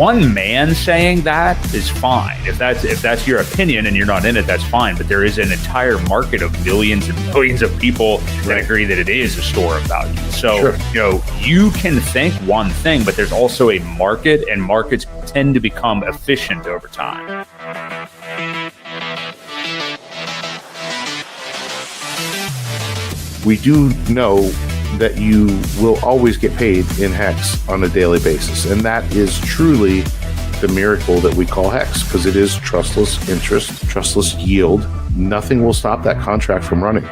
one man saying that is fine. If that's your opinion and you're not in it, that's fine. But there is an entire market of millions and millions of people that agree that it is a store of value. So, you can think one thing, but there's also a market, and markets tend to become efficient over time. We do know that you will always get paid in Hex on a daily basis. And that is truly the miracle that we call Hex, because it is trustless interest, trustless yield. Nothing will stop that contract from running.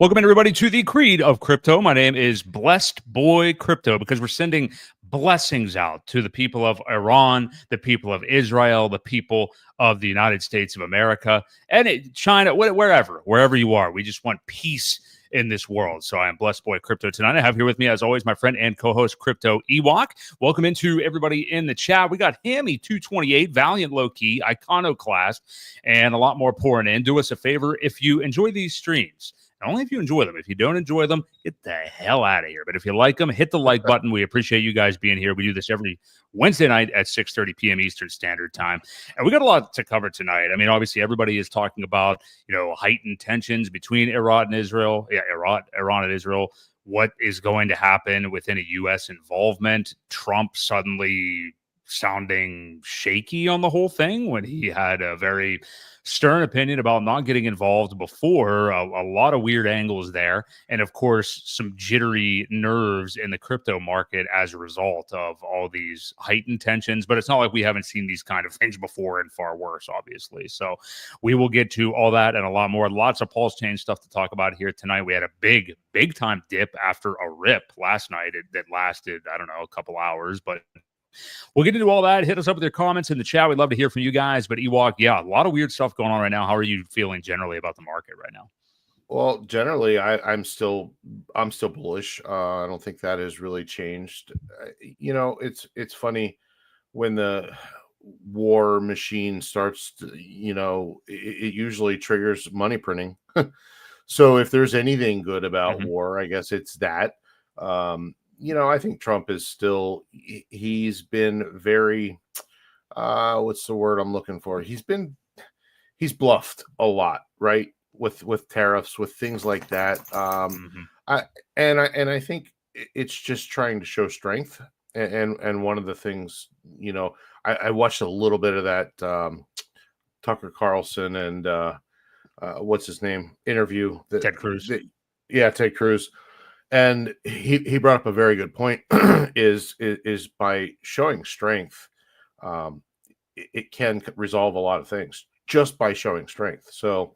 Welcome, everybody, to the Creed of Crypto. My name is Blessed Boy Crypto, because we're sending blessings out to the people of Iran, the people of Israel, the people of the United States of America, and China, wherever you are. We just want peace in this world. So I am Blessed Boy Crypto tonight. I have here with me, as always, my friend and co-host Crypto Ewok. Welcome into everybody in the chat. We got Hammy 228, Valiant Low Key, Iconoclast, and a lot more pouring in. Do us a favor if you enjoy these streams. And only if you enjoy them. If you don't enjoy them, get the hell out of here. But if you like them, hit the like button. We appreciate you guys being here. We do this every Wednesday night at 6:30 p.m. Eastern Standard Time. And we got a lot to cover tonight. I mean, obviously, everybody is talking about, heightened tensions between Iran and Israel. Iran and Israel. What is going to happen within a U.S. involvement? Trump suddenly sounding shaky on the whole thing when he had a very stern opinion about not getting involved before. A lot of weird angles there, and of course some jittery nerves in the crypto market as a result of all these heightened tensions. But it's not like we haven't seen these kind of things before, and far worse, obviously. So we will get to all that and a lot more. Lots of pulse chain stuff to talk about here tonight. We had a big time dip after a rip last night that lasted, I don't know, a couple hours, but we'll get into all that. Hit us up with your comments in the chat. We'd love to hear from you guys. But Ewok, a lot of weird stuff going on right now. How are you feeling generally about the market right now? Well, generally, I'm still bullish. I don't think that has really changed. It's funny when the war machine starts to, it usually triggers money printing. So if there's anything good about war, I guess it's that. I think Trump is still, he's been very, what's the word I'm looking for? He's bluffed a lot, right? With tariffs, with things like that. I think it's just trying to show strength. And one of the things, I watched a little bit of that Tucker Carlson and what's his name interview. Ted Cruz. Ted Cruz. And he brought up a very good point. is by showing strength, it can resolve a lot of things just by showing strength. So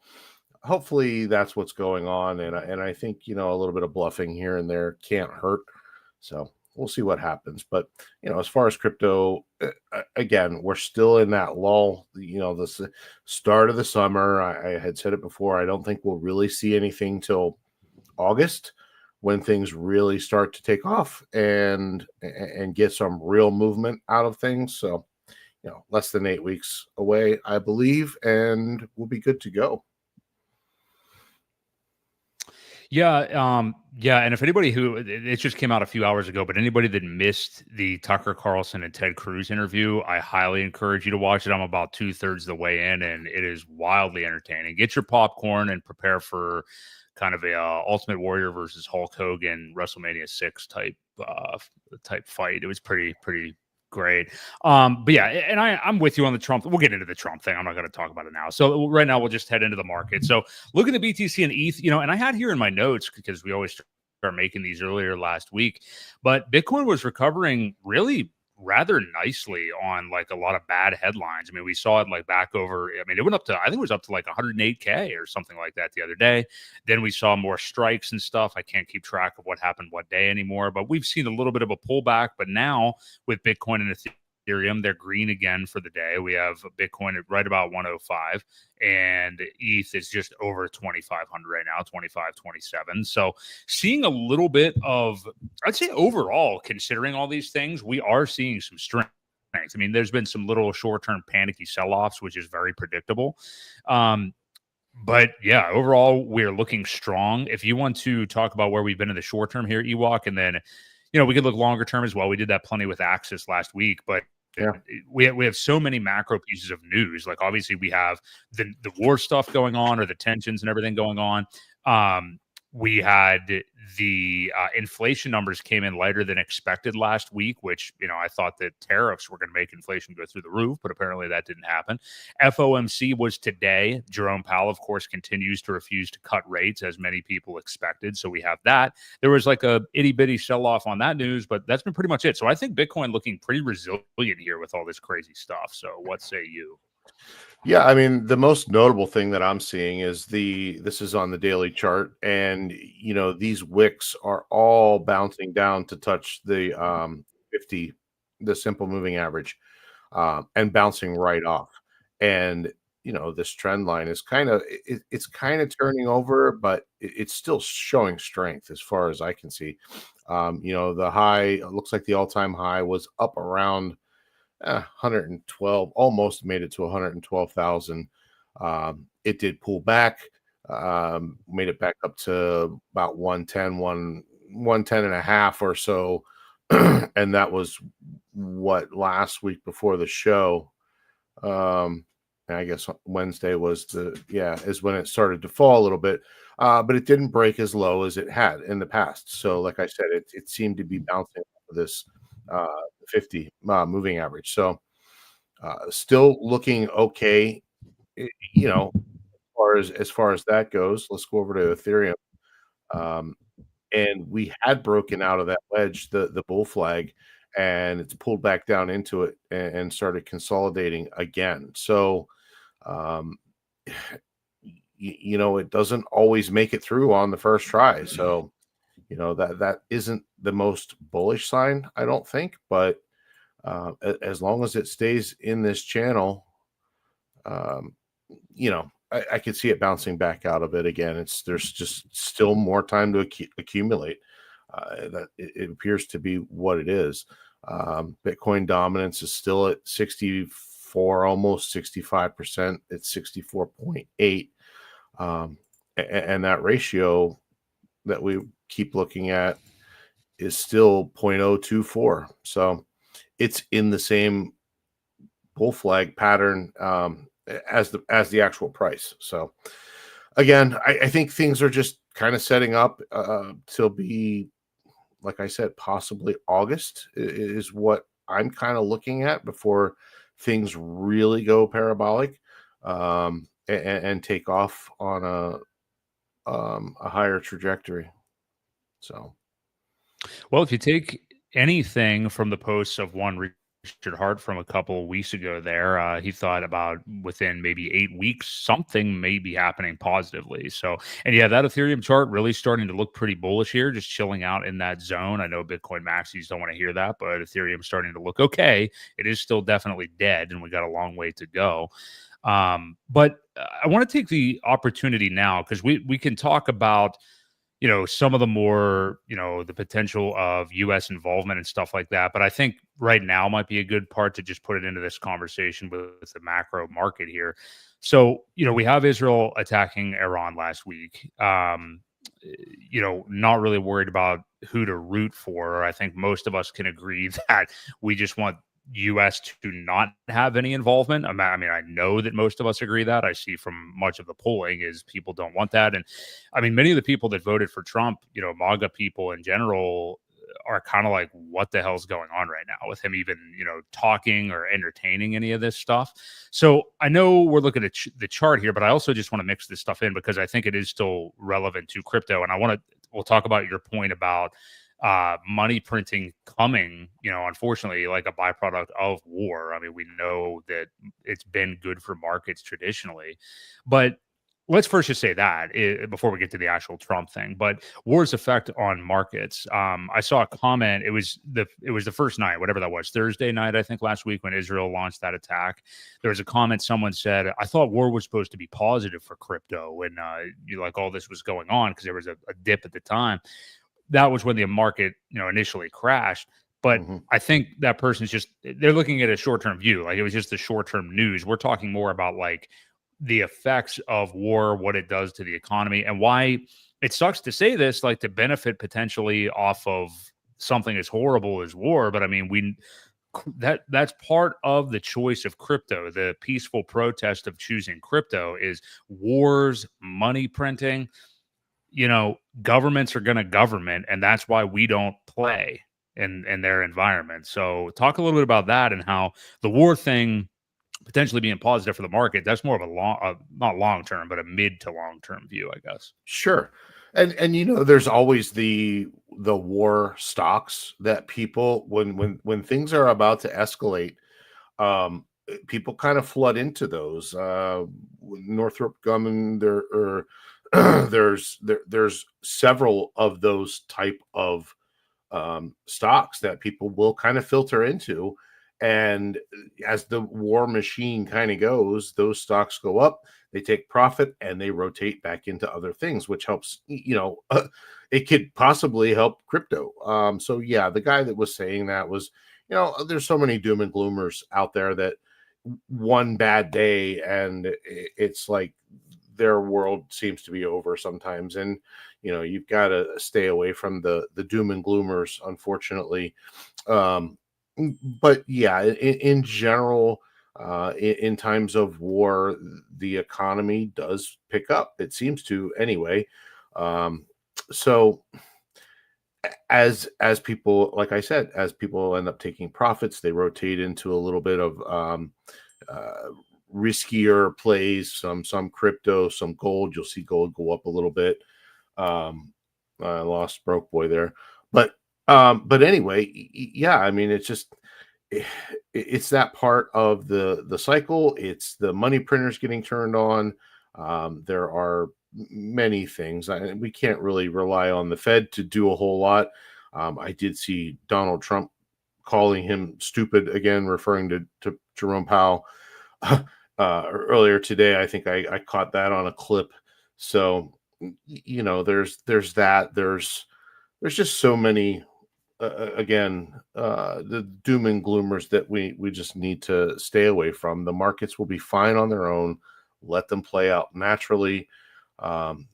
hopefully that's what's going on. And I think a little bit of bluffing here and there can't hurt. So we'll see what happens. But as far as crypto, again, we're still in that lull. The start of the summer. I had said it before. I don't think we'll really see anything till August, when things really start to take off and get some real movement out of things. So, less than 8 weeks away, I believe, and we'll be good to go. And if anybody it just came out a few hours ago, but anybody that missed the Tucker Carlson and Ted Cruz interview, I highly encourage you to watch it. I'm about 2/3 of the way in, and it is wildly entertaining. Get your popcorn and prepare for kind of a Ultimate Warrior versus Hulk Hogan WrestleMania 6 type fight. It was pretty great. But and I'm with you on the Trump. We'll get into the Trump thing. I'm not going to talk about it now. So right now we'll just head into the market. So look at the BTC and ETH, and I had here in my notes, because we always start making these earlier last week, but Bitcoin was recovering really rather nicely on like a lot of bad headlines. I mean, we saw it like back over, it went up to, I think it was up to like 108K or something like that the other day. Then we saw more strikes and stuff. I can't keep track of what happened what day anymore, but we've seen a little bit of a pullback. But now with Bitcoin and Ethereum, they're green again for the day. We have Bitcoin at right about 105, and ETH is just over 2,500 right now, 25, 27. So seeing a little bit of, I'd say overall, considering all these things, we are seeing some strength. I mean, there's been some little short-term panicky sell-offs, which is very predictable. But yeah, overall, we're looking strong. If you want to talk about where we've been in the short term here, Ewok, and then, we could look longer term as well. We did that plenty with Axis last week, but Yeah. we have so many macro pieces of news. Like obviously we have the war stuff going on, or the tensions and everything going on. We had the inflation numbers came in lighter than expected last week, which, I thought that tariffs were going to make inflation go through the roof, but apparently that didn't happen. FOMC was today. Jerome Powell, of course, continues to refuse to cut rates, as many people expected. So we have that. There was like a itty bitty sell off on that news, but that's been pretty much it. So I think Bitcoin looking pretty resilient here with all this crazy stuff. So what say you? Yeah, I mean, the most notable thing that I'm seeing is this is on the daily chart, and these wicks are all bouncing down to touch the 50, the simple moving average, and bouncing right off. And this trend line is it's kind of turning over, but it's still showing strength as far as I can see. The high, it looks like the all-time high was up around 112, almost made it to 112,000. It did pull back, made it back up to about 110 and a half or so. And that was what, last week before the show. I guess Wednesday was is when it started to fall a little bit. But it didn't break as low as it had in the past. So like I said, it seemed to be bouncing off of this 50 moving average. So still looking okay, as far as that goes. Let's go over to Ethereum. And we had broken out of that wedge, the bull flag, and it's pulled back down into it and started consolidating again. So it doesn't always make it through on the first try. So that isn't the most bullish sign, I don't think, but as long as it stays in this channel, I could see it bouncing back out of it again. There's just still more time to accumulate. That it appears to be what it is. Bitcoin dominance is still at 64, almost 65%. It's 64.8, and that ratio that we keep looking at is still 0.024. So it's in the same bull flag pattern as the actual price. So again, I think things are just kind of setting up to be, like I said, possibly August is what I'm kind of looking at before things really go parabolic and take off on a higher trajectory. So, well, if you take anything from the posts of one Richard Hart from a couple of weeks ago there, he thought about within maybe 8 weeks, something may be happening positively. So, and yeah, that Ethereum chart really starting to look pretty bullish here, just chilling out in that zone. I know Bitcoin maxis don't want to hear that, but Ethereum starting to look okay. It is still definitely dead, and we got a long way to go. But I want to take the opportunity now, because we can talk about some of the more, the potential of U.S. involvement and stuff like that. But I think right now might be a good part to just put it into this conversation with the macro market here. So, we have Israel attacking Iran last week. Not really worried about who to root for. I think most of us can agree that we just want U.S. to not have any involvement. I mean, I know that most of us agree that. I see from much of the polling is people don't want that. And I mean, many of the people that voted for Trump, MAGA people in general, are kind of like, what the hell's going on right now with him even, talking or entertaining any of this stuff. So I know we're looking at the chart here, but I also just want to mix this stuff in because I think it is still relevant to crypto. And we'll talk about your point about money printing coming, unfortunately, like a byproduct of war. I mean, we know that it's been good for markets traditionally, but let's first just say that before we get to the actual Trump thing, but war's effect on markets. I saw a comment. It was the first night, whatever that was, Thursday night, I think last week when Israel launched that attack. There was a comment. Someone said, "I thought war was supposed to be positive for crypto when like all this was going on because there was a dip at the time." That was when the market initially crashed. But I think that person's they're looking at a short-term view. Like it was just the short-term news. We're talking more about like the effects of war, what it does to the economy, and why it sucks to say this, like to benefit potentially off of something as horrible as war. But I mean, that's part of the choice of crypto. The peaceful protest of choosing crypto is wars, money printing. Governments are going to government, and that's why we don't play in their environment. So talk a little bit about that and how the war thing potentially being positive for the market. That's more of not long term, but a mid to long term view, I guess. Sure. And there's always the war stocks that people, when things are about to escalate, people kind of flood into those. Northrop Grumman, there's several of those type of stocks that people will kind of filter into. And as the war machine kind of goes, those stocks go up, they take profit, and they rotate back into other things, which helps, it could possibly help crypto. So yeah, the guy that was saying that was, there's so many doom and gloomers out there that one bad day and it's like their world seems to be over sometimes. And, you've got to stay away from the doom and gloomers, unfortunately. But yeah, in general, in times of war, the economy does pick up. It seems to anyway. So as people, like I said, as people end up taking profits, they rotate into a little bit of riskier plays, some crypto, some gold. You'll see gold go up a little bit. I lost broke boy there, but anyway, yeah, I mean, it's that part of the cycle. It's the money printers getting turned on. There are many things. We can't really rely on the Fed to do a whole lot. I did see Donald Trump calling him stupid again, referring to Jerome Powell earlier today. I think I caught that on a clip. So, there's that. There's just so many, the doom and gloomers that we just need to stay away from. The markets will be fine on their own. Let them play out naturally,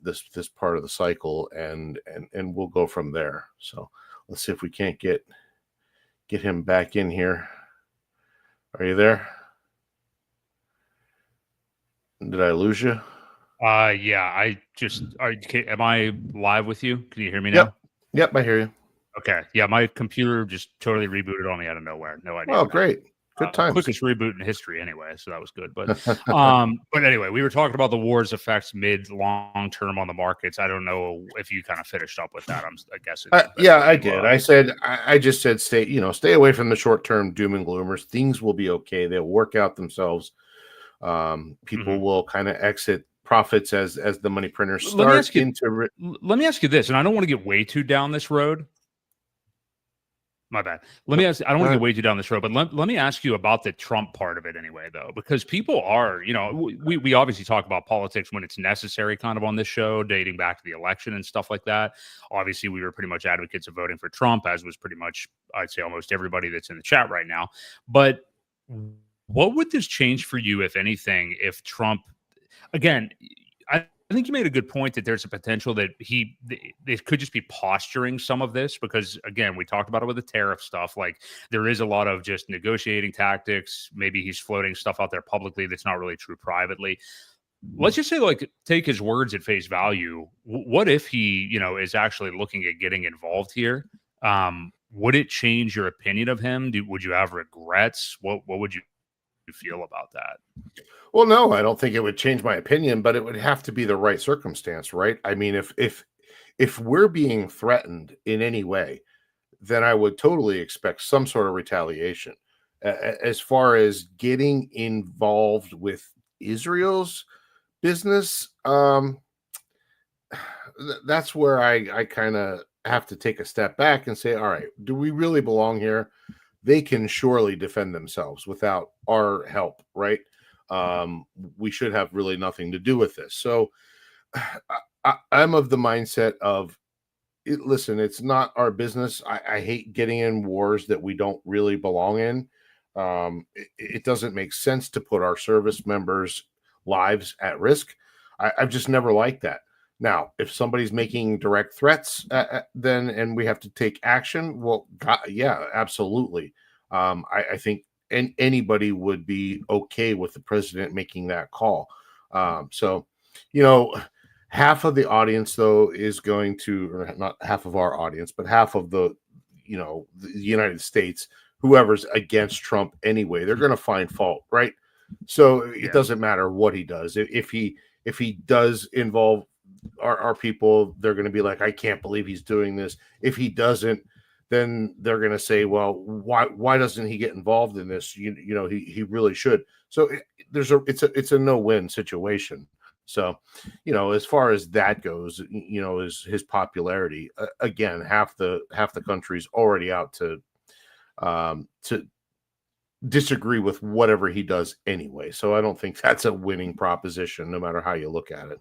this part of the cycle, and we'll go from there. So let's see if we can't get him back in here. Are you there? Did I lose you? Yeah, am I live with you? Can you hear me now? Yep, I hear you. Okay. Yeah, my computer just totally rebooted on me out of nowhere. No idea. Oh, great. Good times. Quickest reboot in history anyway, so that was good. But but anyway, we were talking about the war's effects mid long term on the markets. I don't know if you kind of finished up with that. I guess yeah, I did. I just said stay away from the short term doom and gloomers. Things will be okay. They'll work out themselves. People will kind of exit profits as the money printers start. Let me ask you this, and I don't want to get way too down this road. My bad. Let me ask. I don't want to get way too down this road, but let me ask you about the Trump part of it anyway, though, because people are, we obviously talk about politics when it's necessary, kind of on this show, dating back to the election and stuff like that. Obviously, we were pretty much advocates of voting for Trump, as was pretty much, I'd say, almost everybody that's in the chat right now. But what would this change for you, if anything, if Trump, again, I think you made a good point that there's a potential that they could just be posturing some of this because, again, we talked about it with the tariff stuff. Like there is a lot of just negotiating tactics. Maybe he's floating stuff out there publicly that's not really true privately. Let's just say, like, take his words at face value. What if he, is actually looking at getting involved here? Would it change your opinion of him? Would you have regrets? What would you feel about that? Well, no, I don't think it would change my opinion, but it would have to be the right circumstance, right? I mean, if we're being threatened in any way, then I would totally expect some sort of retaliation. As far as getting involved with Israel's business, that's where I kind of have to take a step back and say, all right, do we really belong here? They can surely defend themselves without our help, right? We should have really nothing to do with this. So I'm of the mindset of, listen, it's not our business. I hate getting in wars that we don't really belong in. It doesn't make sense to put our service members' lives at risk. I've just never liked that. Now, if somebody's making direct threats, then and we have to take action, well, God, yeah, absolutely. I think anybody would be okay with the president making that call. So, you know, half of the audience, though, is going to, or not half of our audience, but half of the United States, whoever's against Trump anyway, they're going to find fault, right? So it doesn't matter what he does. If he does involve our people, they're going to be like, I can't believe he's doing this. If he doesn't, then they're going to say, well, why doesn't he get involved in this? He really should. So it's a no-win situation. So, as far as that goes, is his popularity, again, half the country's already out to disagree with whatever he does anyway. So I don't think that's a winning proposition, no matter how you look at it.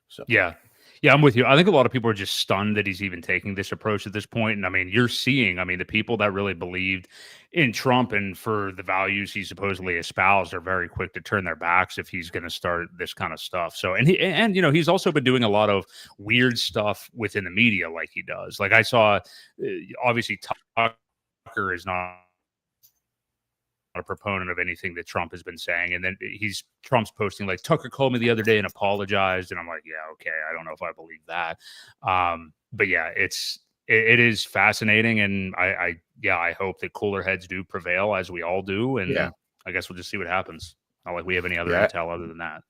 So Yeah. Yeah, I'm with you. I think a lot of people are just stunned that he's even taking this approach at this point. And I mean, you're seeing, the people that really believed in Trump and for the values he supposedly espoused are very quick to turn their backs if he's going to start this kind of stuff. So, he's also been doing a lot of weird stuff within the media like he does. Like I saw, obviously, Tucker is not a proponent of anything that Trump has been saying. And then Trump's posting like, Tucker called me the other day and apologized. And I'm like, yeah, okay. I don't know if I believe that. But yeah, it is fascinating. And I hope that cooler heads do prevail, as we all do. And I guess we'll just see what happens. Not like we have any other intel other than that.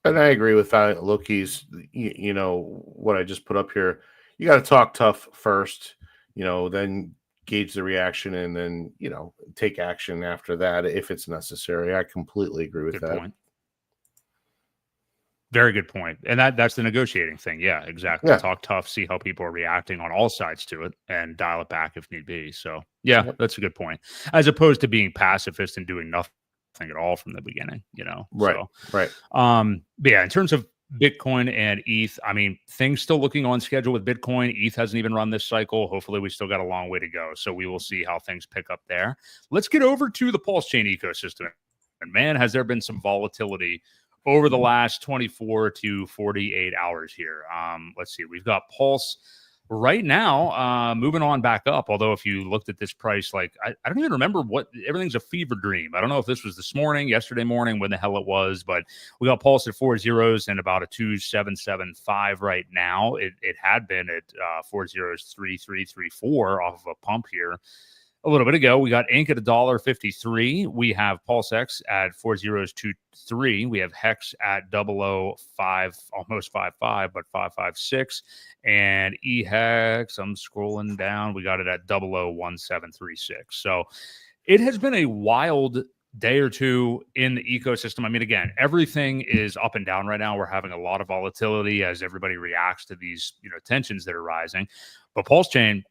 And I agree with that. Look, he's, what I just put up here, you got to talk tough first, then gauge the reaction and then, take action after that if it's necessary. I completely agree with that. Point. Very good point. And that's the negotiating thing. Yeah, exactly. Yeah. Talk tough, see how people are reacting on all sides to it and dial it back if need be. So yeah, that's a good point. As opposed to being pacifist and doing nothing at all from the beginning, Right. So, right. But yeah, in terms of Bitcoin and ETH, things still looking on schedule with Bitcoin. ETH hasn't even run this cycle. Hopefully we still got a long way to go. So we will see how things pick up there. Let's get over to the Pulse Chain ecosystem. And man, has there been some volatility over the last 24 to 48 hours here. Let's see. We've got Pulse right now moving on back up. Although if you looked at this price, like I don't even remember everything's a fever dream. I don't know if this was this morning, yesterday morning, when the hell it was, but we got Pulse at 4 zeros and about a 2,775 right now. It had been at 4 zeros 3,334 off of a pump here a little bit ago. We got Inc at $1.53. We have Pulse X at 4.023. We have Hex at 005, almost 55, but 556. And eHex, I'm scrolling down. We got it at 001736. So it has been a wild day or two in the ecosystem. Again, everything is up and down right now. We're having a lot of volatility as everybody reacts to these, tensions that are rising. But Pulse Chain,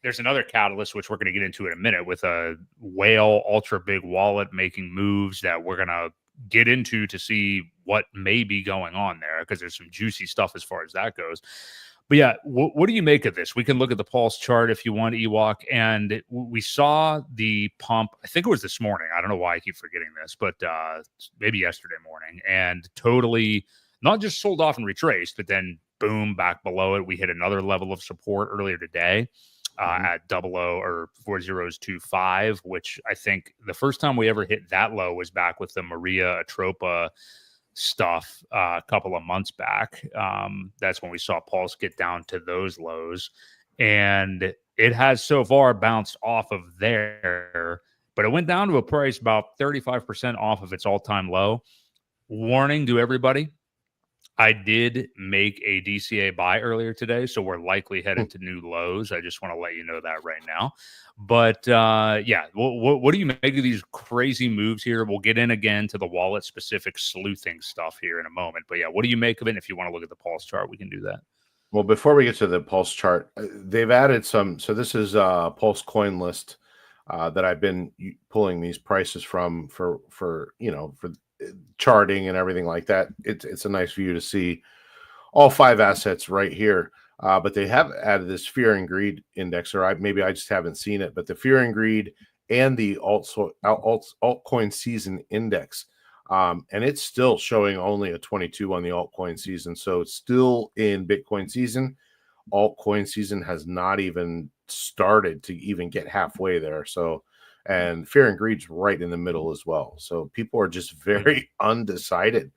there's another catalyst, which we're going to get into in a minute, with a whale ultra big wallet making moves that we're going to get into to see what may be going on there, because there's some juicy stuff as far as that goes. But yeah, what do you make of this? We can look at the Pulse chart if you want, Ewok. And we saw the pump, I think it was this morning. I don't know why I keep forgetting this, but maybe yesterday morning. And totally not just sold off and retraced, but then boom, back below it. We hit another level of support earlier today. At 00 which I think the first time we ever hit that low was back with the Maria Atropa stuff a couple of months back. That's when we saw Pulse get down to those lows, and it has so far bounced off of there, but it went down to a price about 35% off of its all-time low. Warning to everybody, I did make a DCA buy earlier today, so we're likely headed to new lows. I just want to let you know that right now. But yeah, what do you make of these crazy moves here? We'll get in again to the wallet specific sleuthing stuff here in a moment. But yeah, what do you make of it? And if you want to look at the pulse chart, we can do that. Well, before we get to the pulse chart, they've added some. So this is Pulse Coin List that I've been pulling these prices from for charting and everything like that. It's a nice view to see all 5 assets right here. But they have added this fear and greed index, or maybe I just haven't seen it. But the fear and greed and the altcoin season index, and it's still showing only a 22 on the altcoin season. So it's still in Bitcoin season. Altcoin season has not even started to even get halfway there. So, and fear and greed's right in the middle as well. So people are just very undecided.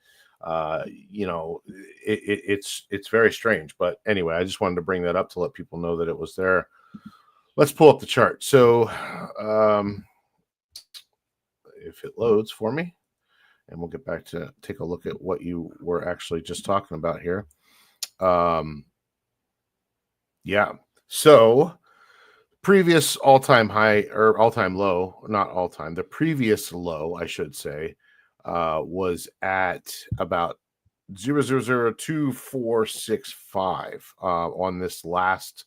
It's very strange. But anyway, I just wanted to bring that up to let people know that it was there. Let's pull up the chart. So, if it loads for me, and we'll get back to take a look at what you were actually just talking about here. Yeah. So previous all-time high or all-time low, not all-time, the previous low, I should say, was at about 0.002465 on this last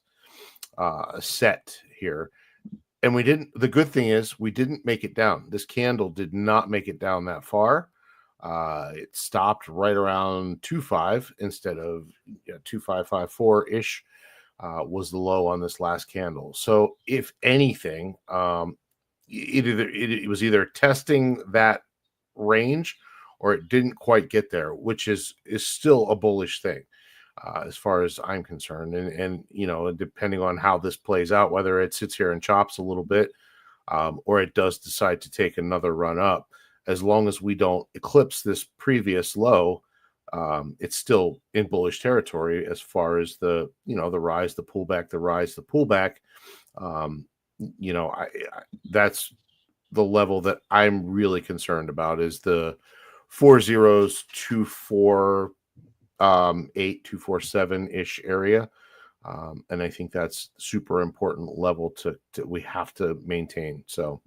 set here. And the good thing is we didn't make it down. This candle did not make it down that far. It stopped right around 2.5 instead of 2.554-ish. Was the low on this last candle. So if anything, it was either testing that range or it didn't quite get there, which is still a bullish thing as far as I'm concerned. And depending on how this plays out, whether it sits here and chops a little bit or it does decide to take another run up, as long as we don't eclipse this previous low, it's still in bullish territory as far as the rise, the pullback, the rise, the pullback. That's the level that I'm really concerned about is the 4.0s 2.48-2.47-ish area. And I think that's super important level to we have to maintain. So,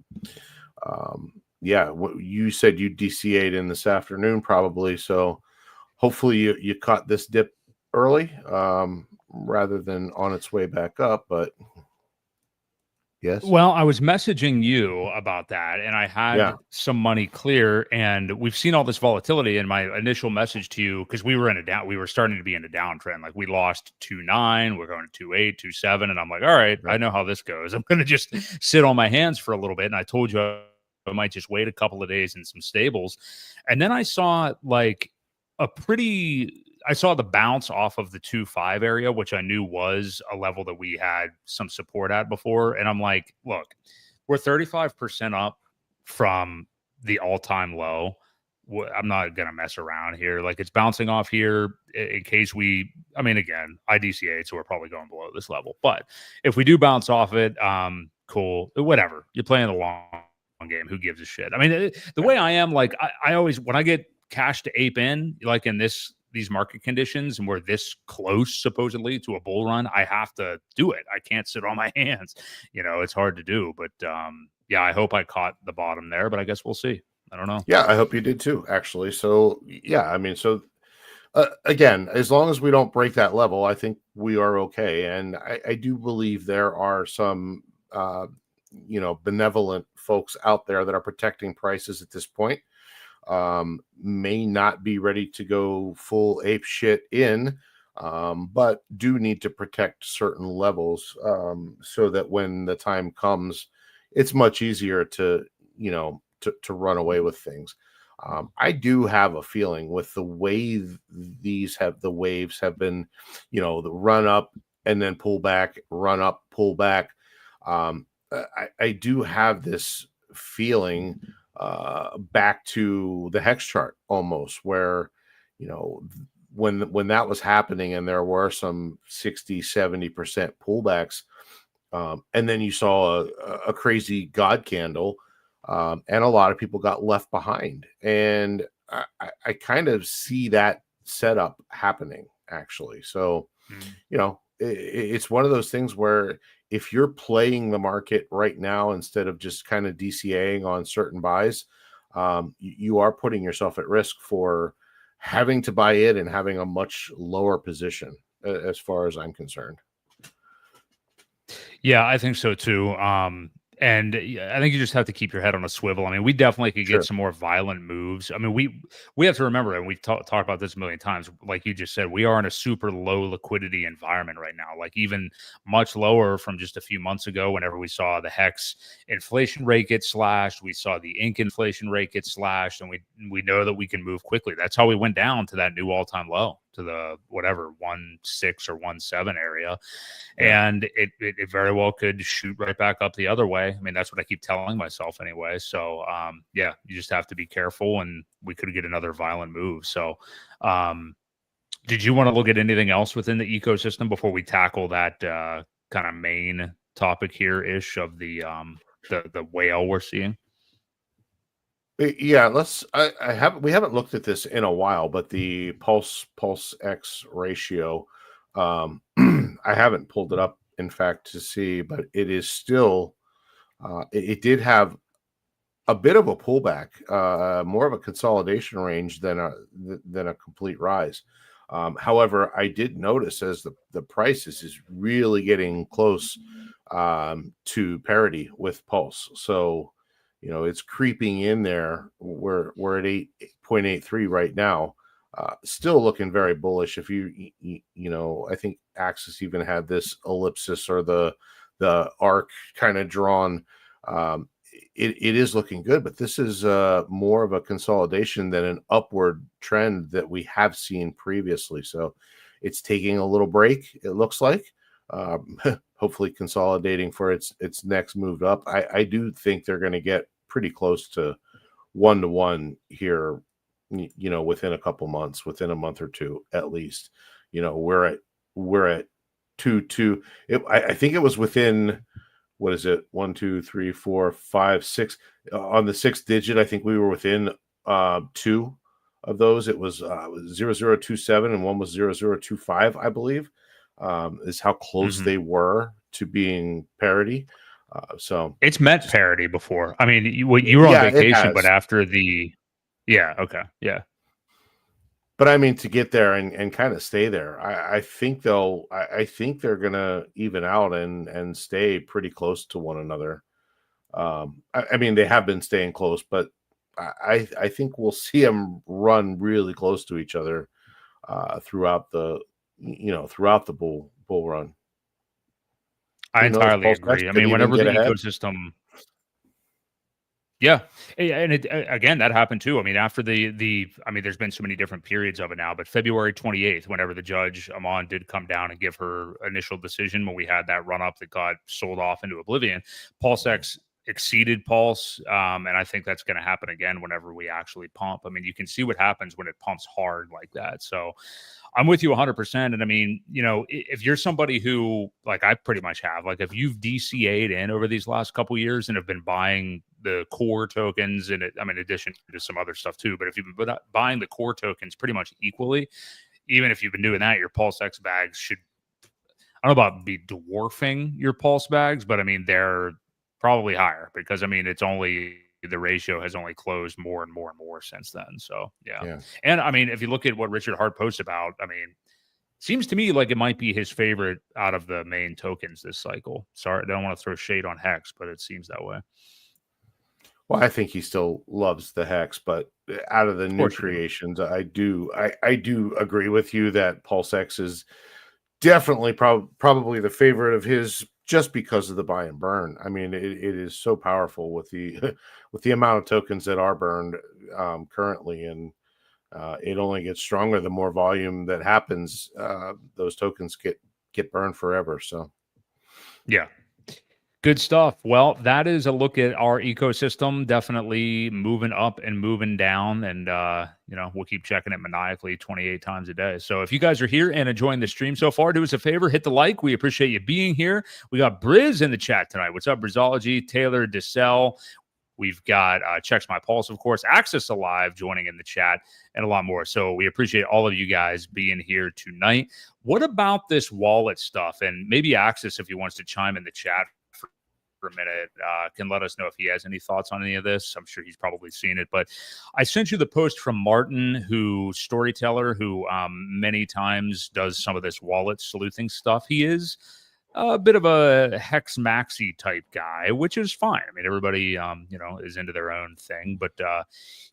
yeah, you said you DCA'd in this afternoon, probably. So hopefully you caught this dip early rather than on its way back up. But yes. Well, I was messaging you about that, and I had some money clear, and we've seen all this volatility. In my initial message to you, because we were starting to be in a downtrend. Like we lost 2.9, we're going to 2.8, 2.7, and I'm like, all right, I know how this goes. I'm going to just sit on my hands for a little bit. And I told you I might just wait a couple of days in some stables, and then I saw I saw the bounce off of the 2.5 area, which I knew was a level that we had some support at before. And I'm like, look, we're 35% up from the all-time low. I'm not going to mess around here. Like it's bouncing off here in case again, I DCA, so we're probably going below this level. But if we do bounce off it, cool, whatever. You're playing the long game. Who gives a shit? I mean, the way I am, like I always, when I get cash to ape in, like in these market conditions and we're this close supposedly to a bull run, I have to do it. I can't sit on my hands. It's hard to do. But yeah, I hope I caught the bottom there, but I guess we'll see. I don't know. Yeah, I hope you did too, actually. So yeah, I mean, so again, as long as we don't break that level, I think we are okay. And I do believe there are some benevolent folks out there that are protecting prices at this point. May not be ready to go full ape shit in, but do need to protect certain levels so that when the time comes, it's much easier to run away with things. I do have a feeling with the way the waves have been, the run up and then pull back, run up, pull back. I do have this feeling back to the hex chart almost, where when that was happening and there were some 60-70% pullbacks, and then you saw a crazy god candle, and a lot of people got left behind. And I kind of see that setup happening, actually. So, Mm. it's one of those things where if you're playing the market right now instead of just kind of DCAing on certain buys, you are putting yourself at risk for having to buy it and having a much lower position, as far as I'm concerned. Yeah, I think so too. And I think you just have to keep your head on a swivel. I mean, we definitely could get Sure. some more violent moves. I mean, we have to remember, and we've talked about this a million times. Like you just said, we are in a super low liquidity environment right now. Like even much lower from just a few months ago. Whenever we saw the hex inflation rate get slashed, we saw the ink inflation rate get slashed, and we know that we can move quickly. That's how we went down to that new all time low, to the whatever 1.6 or 1.7 area. Yeah. And it very well could shoot right back up the other way. I mean, that's what I keep telling myself anyway. So, yeah, you just have to be careful, and we could get another violent move. So, did you want to look at anything else within the ecosystem before we tackle that kind of main topic here ish of the whale we're seeing? Yeah, we haven't looked at this in a while, but the pulse X ratio, I haven't pulled it up, in fact, to see, but it is still, it did have a bit of a pullback, more of a consolidation range than a complete rise. However, I did notice as the price is really getting close to parity with Pulse. So, it's creeping in there. We're at 8.83 right now. Still looking very bullish. If I think Axis even had this ellipsis or the arc kind of drawn. It is looking good, but this is more of a consolidation than an upward trend that we have seen previously. So it's taking a little break, it looks like. Hopefully consolidating for its next move up. I do think they're going to get pretty close to 1-to-1 here, within a couple months, within a month or two at least. We're at 2-2. I think it was within, what is it, 1, 2, 3, 4, 5, 6 on the sixth digit. I think we were within two of those. It was 0027 and one was 0025, I believe, is how close they were to being parity. So it's meant parity before. I mean, you were on vacation, but after yeah, okay, yeah. But I mean, to get there and kind of stay there, I think I think they're gonna even out and stay pretty close to one another. I mean, they have been staying close, but I think we'll see them run really close to each other throughout the bull run. I entirely agree. I mean, whenever the ecosystem, yeah, and again, that happened too. I mean, after I mean, there's been so many different periods of it now, but February 28th, whenever the judge Amon did come down and give her initial decision, when we had that run up that got sold off into oblivion, Pulse X exceeded Pulse, and I think that's going to happen again whenever we actually pump. I mean, you can see what happens when it pumps hard like that. So I'm with you 100%. And I mean, if you're somebody who, like I pretty much have, like if you've DCA'd in over these last couple of years and have been buying the core tokens, and I mean, in addition to some other stuff too, but if you've been buying the core tokens pretty much equally, even if you've been doing that, your Pulse X bags should, I don't know about be dwarfing your Pulse bags, but I mean, they're probably higher because I mean, the ratio has only closed more and more and more since then. So yeah. And I mean, if you look at what Richard Hart posts about, I mean, seems to me like it might be his favorite out of the main tokens this cycle. Sorry, I don't want to throw shade on Hex, but it seems that way. Well, I think he still loves the Hex, but out of the new creations, I do agree with you that Pulse X is definitely probably the favorite of his, just because of the buy and burn. I mean, it is so powerful with the with the amount of tokens that are burned currently, and it only gets stronger the more volume that happens. Those tokens get burned forever. So, yeah. Good stuff. Well, that is a look at our ecosystem. Definitely moving up and moving down. And, we'll keep checking it maniacally 28 times a day. So if you guys are here and enjoying the stream so far, do us a favor, hit the like. We appreciate you being here. We got Briz in the chat tonight. What's up, Brizology? Taylor DeSell. We've got Checks My Pulse, of course, Access Alive joining in the chat, and a lot more. So we appreciate all of you guys being here tonight. What about this wallet stuff? And maybe Access, if he wants to chime in the chat for a minute, can let us know if he has any thoughts on any of this. I'm sure he's probably seen it, but I sent you the post from Martin, storyteller, who many times does some of this wallet sleuthing stuff. He is a bit of a hex maxi type guy, which is fine. I mean, everybody, is into their own thing, but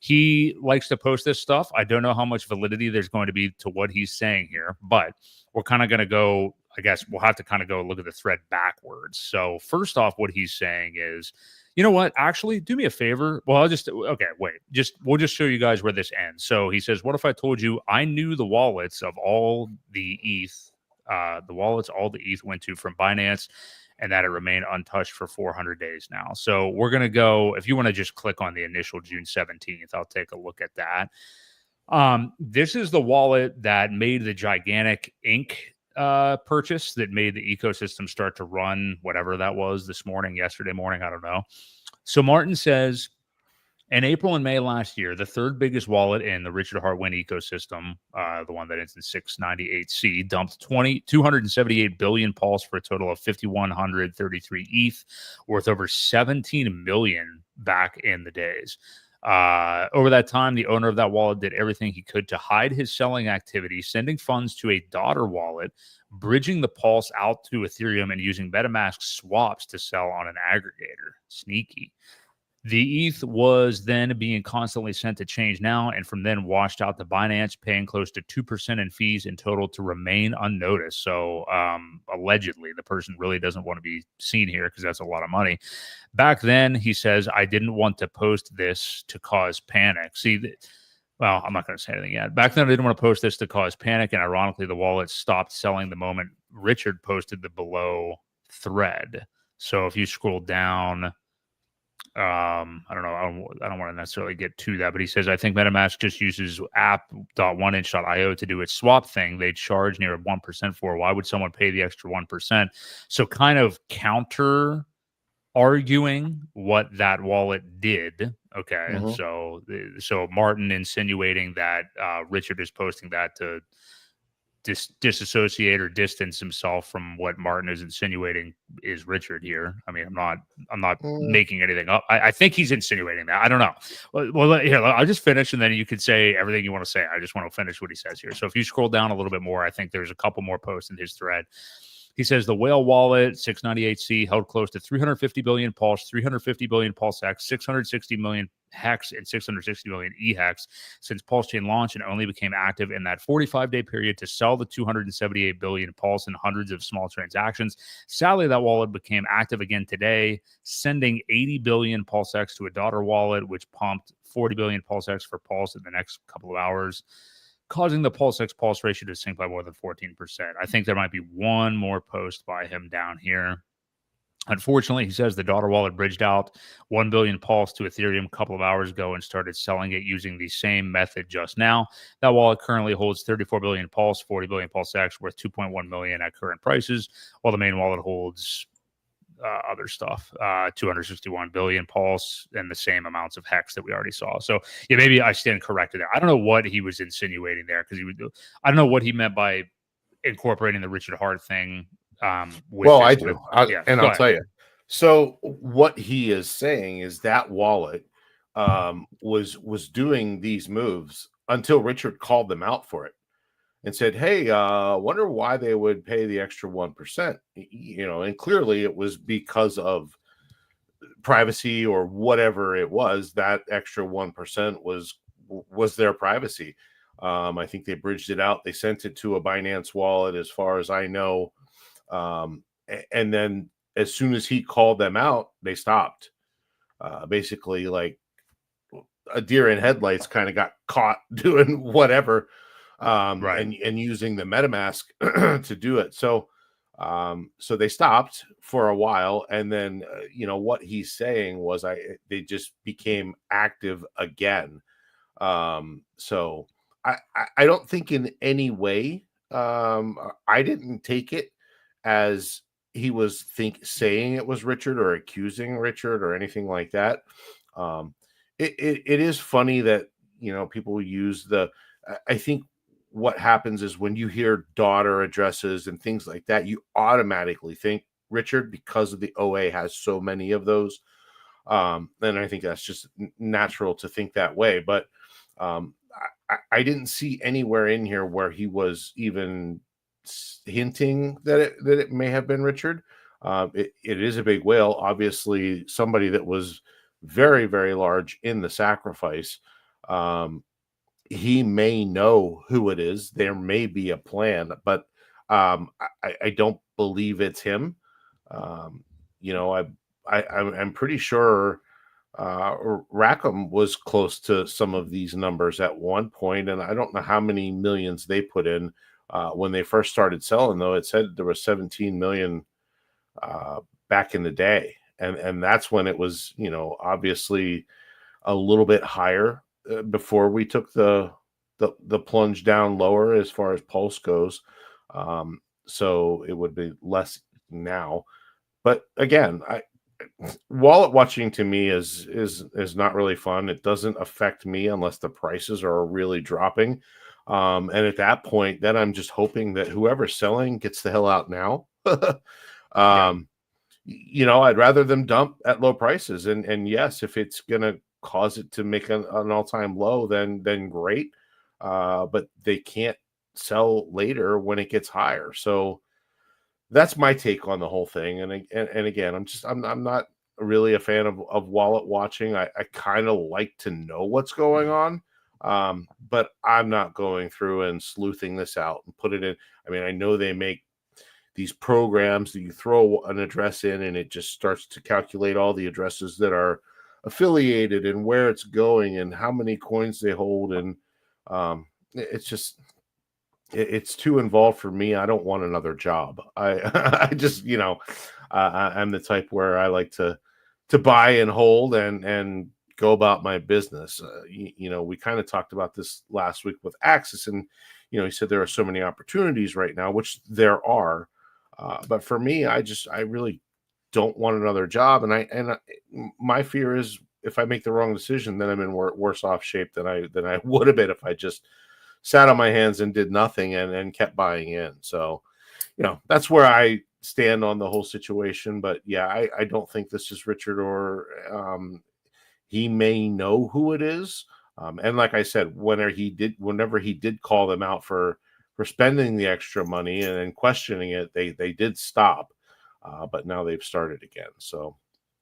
he likes to post this stuff. I don't know how much validity there's going to be to what he's saying here, but we're kind of going to go, I guess we'll have to kind of go look at the thread backwards. So first off, what he's saying is, you know what, actually do me a favor. Well, we'll just show you guys where this ends. So he says, what if I told you I knew the wallets of all the ETH, all the ETH went to from Binance, and that it remained untouched for 400 days now. So we're going to go, if you want to just click on the initial June 17th, I'll take a look at that. This is the wallet that made the gigantic ink purchase that made the ecosystem start to run, whatever that was yesterday morning, I don't know. So Martin says, in April and May last year, the third biggest wallet in the Richard Hart ecosystem, the one that ends in 698C, dumped 278 billion pulse for a total of 5,133 ETH, worth over 17 million back in the days. Over that time, the owner of that wallet did everything he could to hide his selling activity, sending funds to a daughter wallet, bridging the pulse out to Ethereum, and using MetaMask swaps to sell on an aggregator. Sneaky. The ETH was then being constantly sent to Change Now, and from then washed out to Binance, paying close to 2% in fees in total to remain unnoticed. So allegedly, the person really doesn't want to be seen here because that's a lot of money. Back then, he says, I didn't want to post this to cause panic. Well, I'm not going to say anything yet. Back then, I didn't want to post this to cause panic, and ironically, the wallet stopped selling the moment Richard posted the below thread. So if you scroll down, I don't know. I don't want to necessarily get to that, but he says, I think MetaMask just uses app.oneinch.io to do its swap thing. They charge near 1% for. Why would someone pay the extra 1%? So kind of counter arguing what that wallet did. Okay. Mm-hmm. So Martin insinuating that Richard is posting that to disassociate or distance himself from what Martin is insinuating is Richard here. I mean, I'm not making anything up. I think he's insinuating that. I don't know. Well, here, I'll just finish, and then you could say everything you want to say. I just want to finish what he says here. So if you scroll down a little bit more, I think there's a couple more posts in his thread. He says the whale wallet 698C held close to 350 billion pulse, 350 billion pulse X, 660 million hex, and 660 million e-hex since Pulse Chain launched, and only became active in that 45-day period to sell the 278 billion pulse in hundreds of small transactions. Sadly, that wallet became active again today, sending 80 billion pulse X to a daughter wallet, which pumped 40 billion pulse X for pulse in the next couple of hours, causing the pulse X pulse ratio to sink by more than 14%. I think there might be one more post by him down here. Unfortunately, he says the daughter wallet bridged out 1 billion pulse to Ethereum a couple of hours ago and started selling it using the same method just now. That wallet currently holds 34 billion pulse, 40 billion pulse X, worth 2.1 million at current prices, while the main wallet holds other stuff, 261 billion pulse and the same amounts of hex that we already saw. So yeah, maybe I stand corrected there. I don't know what he was insinuating there, because I don't know what he meant by incorporating the Richard Hart thing. I do. I'll tell you. So what he is saying is that wallet was doing these moves until Richard called them out for it and said, hey, wonder why they would pay the extra 1%, and clearly it was because of privacy or whatever it was. That extra 1% was their privacy. I think they bridged it out. They sent it to a Binance wallet, as far as I know. And then as soon as he called them out, they stopped. Basically, like a deer in headlights, kind of got caught doing whatever, right, and using the MetaMask to do it. So they stopped for a while, and then what he's saying was they just became active again. So I don't think in any way, I didn't take it as he was saying it was Richard or accusing Richard or anything like that. It is funny that, people use I think what happens is when you hear daughter addresses and things like that, you automatically think Richard, because of the OA has so many of those. And I think that's just natural to think that way. But um, I didn't see anywhere in here where he was even hinting that it may have been Richard. It is a big whale, obviously somebody that was very, very large in the sacrifice. Um, he may know who it is. There may be a plan, but I don't believe it's him. Um, you know, I'm pretty sure Rackham was close to some of these numbers at one point, and I don't know how many millions they put in when they first started selling. Though it said there was 17 million back in the day, and that's when it was, obviously a little bit higher before we took the plunge down lower as far as Pulse goes. So it would be less now. But again, wallet watching to me is not really fun. It doesn't affect me unless the prices are really dropping. And at that point, then I'm just hoping that whoever's selling gets the hell out now. Yeah. I'd rather them dump at low prices. And yes, if it's gonna cause it to make an all-time low, then great. But they can't sell later when it gets higher. So that's my take on the whole thing. And again, I'm not really a fan of wallet watching. I kind of like to know what's going on. But I'm not going through and sleuthing this out and put it in. I mean, I know they make these programs that you throw an address in and it just starts to calculate all the addresses that are affiliated and where it's going and how many coins they hold. And it's just, it's too involved for me. I don't want another job. I just, I'm the type where I like to buy and hold and go about my business. We kind of talked about this last week with Axis, and he said there are so many opportunities right now, which there are. But for me, I really don't want another job, and my fear is if I make the wrong decision, then I'm in worse off shape than I would have been if I just sat on my hands and did nothing and kept buying in. So, that's where I stand on the whole situation. But yeah, I don't think this is Richard, or he may know who it is. And like I said, whenever he did call them out for spending the extra money and questioning it, they did stop. But now they've started again. So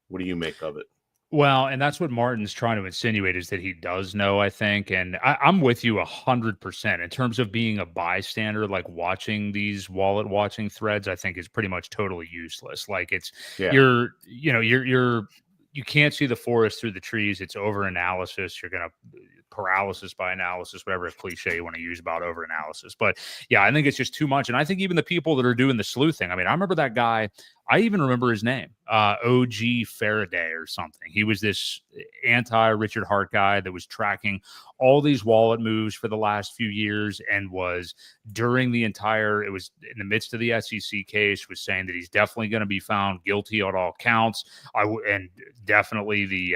what do you make of it? Well, and that's what Martin's trying to insinuate is that he does know, I think. And I'm with you 100% in terms of being a bystander, like watching these wallet watching threads, I think is pretty much totally useless. Like Yeah. You can't see the forest through the trees. It's over analysis. You're going to paralysis by analysis, whatever cliche you want to use about over analysis. But yeah, I think it's just too much. And I think even the people that are doing the sleuthing, I mean, I remember that guy. I even remember his name, OG Faraday or something. He was this anti-Richard Hart guy that was tracking all these wallet moves for the last few years and was during the entire, it was in the midst of the SEC case, was saying that he's definitely going to be found guilty on all counts. And definitely the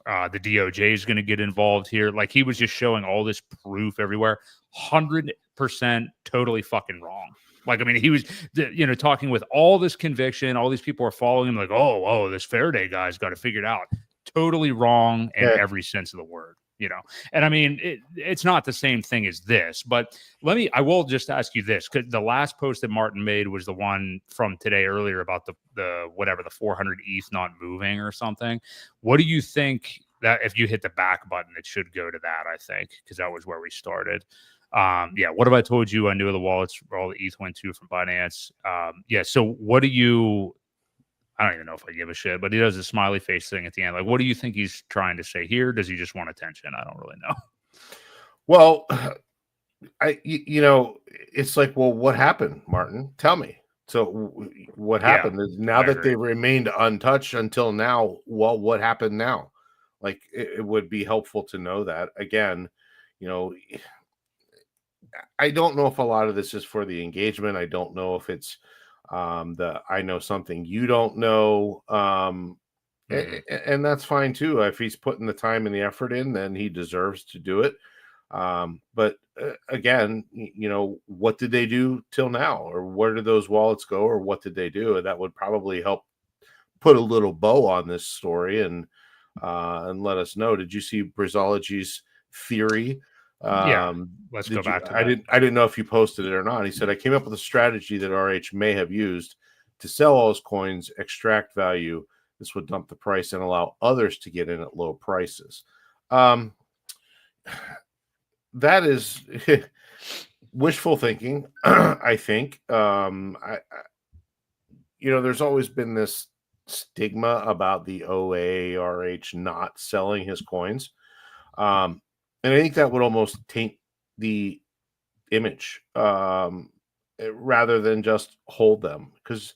DOJ is going to get involved here. Like he was just showing all this proof everywhere. 100% totally fucking wrong. Like, I mean, he was, talking with all this conviction. All these people are following him like, oh, this Faraday guy's got it figured out. Totally wrong in every sense of the word, And I mean, it's not the same thing as this, but I will just ask you this, because the last post that Martin made was the one from today earlier about the 400 ETH not moving or something. What do you think that if you hit the back button, it should go to that, I think, because that was where we started. What have I told you? I knew the wallets where all the ETH went to from Binance. So what do you, I don't even know if I give a shit, but he does a smiley face thing at the end. Like, what do you think he's trying to say here? Does he just want attention? I don't really know. Well, it's like, well, what happened, Martin? Tell me. So what happened is now that they remained untouched until now, well, what happened now? Like, it would be helpful to know that. Again, I don't know if a lot of this is for the engagement. I don't know if it's I know something you don't know. Mhm. And that's fine too. If he's putting the time and the effort in, then he deserves to do it. But again, what did they do till now, or where did those wallets go, or what did they do? And that would probably help put a little bow on this story and let us know. Did you see Brizology's theory? Yeah, let's go Did you? back to that. I didn't know if you posted it or not. He said, I came up with a strategy that RH may have used to sell all his coins, extract value. This would dump the price and allow others to get in at low prices. Um, that is wishful thinking. I think. There's always been this stigma about the OARH not selling his coins. And I think that would almost taint the image rather than just hold them. Because,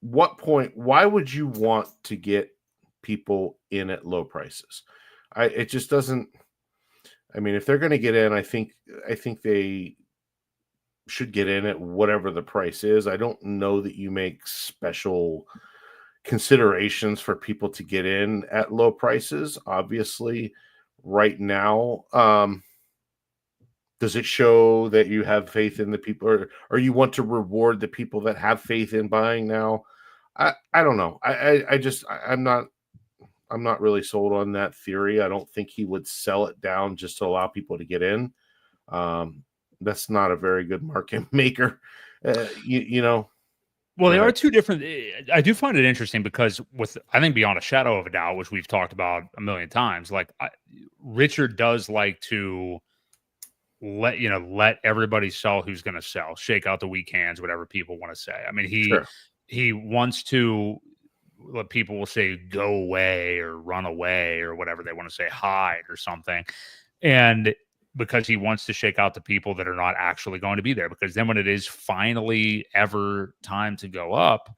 what point, why would you want to get people in at low prices? It just doesn't, I mean, if they're going to get in, I think they should get in at whatever the price is. I don't know that you make special considerations for people to get in at low prices. Obviously, right now, does it show that you have faith in the people, or you want to reward the people that have faith in buying now? I don't know. I'm not really sold on that theory. I don't think he would sell it down just to allow people to get in. That's not a very good market maker. Well, they are two different. I do find it interesting because I think beyond a shadow of a doubt, which we've talked about a million times, like Richard does like to let everybody sell who's going to sell, shake out the weak hands, whatever people want to say. I mean, Sure. he wants to let people will say go away or run away or whatever they want to say, hide or something, and because he wants to shake out the people that are not actually going to be there. Because then when it is finally ever time to go up,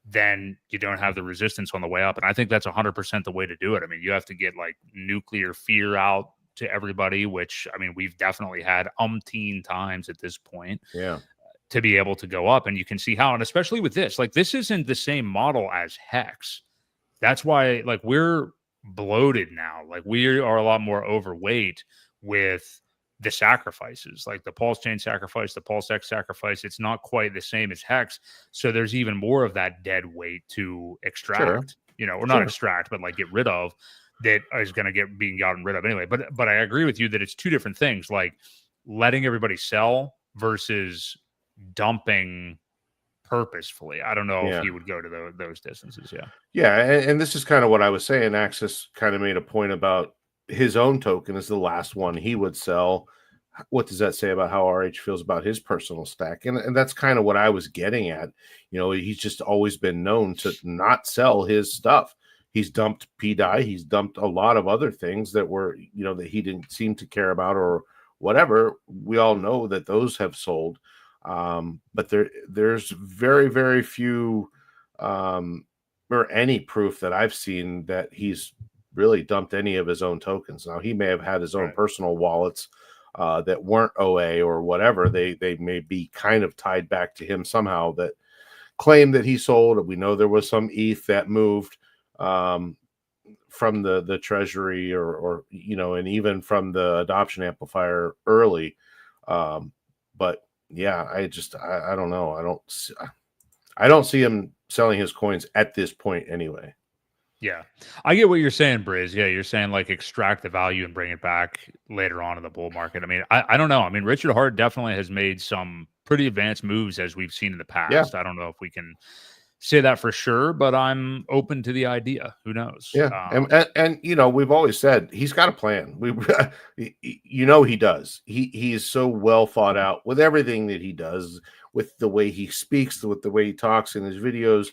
then you don't have the resistance on the way up. And I think that's 100% the way to do it. I mean, you have to get like nuclear fear out to everybody, which, I mean, we've definitely had umpteen times at this point. Yeah. To be able to go up. And you can see how, and especially with this, like this isn't the same model as Hex. That's why like we're bloated now. Like we are a lot more overweight with the sacrifices, like the Pulse Chain sacrifice, the Pulse X sacrifice. It's not quite the same as Hex. So there's even more of that dead weight to extract, or not extract, but like get rid of, that is going to being gotten rid of anyway. But I agree with you that it's two different things, like letting everybody sell versus dumping purposefully. I don't know if he would go to those distances. Yeah. And this is kind of what I was saying. Axis kind of made a point about his own token is the last one he would sell. What does that say about how RH feels about his personal stack? And that's kind of what I was getting at. He's just always been known to not sell his stuff. He's dumped PDI. He's dumped a lot of other things that were, that he didn't seem to care about or whatever. We all know that those have sold. But there's very, very few or any proof that I've seen that he's really dumped any of his own tokens. Now, he may have had his own personal wallets that weren't OA or whatever. They may be kind of tied back to him somehow that claim that he sold. We know there was some ETH that moved from the treasury or and even from the adoption amplifier early. But yeah, I don't know. I don't see him selling his coins at this point anyway. Yeah, I get what you're saying, Briz. Yeah, you're saying like extract the value and bring it back later on in the bull market. I mean, I don't know. I mean, Richard Hart definitely has made some pretty advanced moves as we've seen in the past. I don't know if we can say that for sure, but I'm open to the idea. Who knows? Yeah, and we've always said he's got a plan. He does. He is so well thought out with everything that he does, with the way he speaks, with the way he talks in his videos.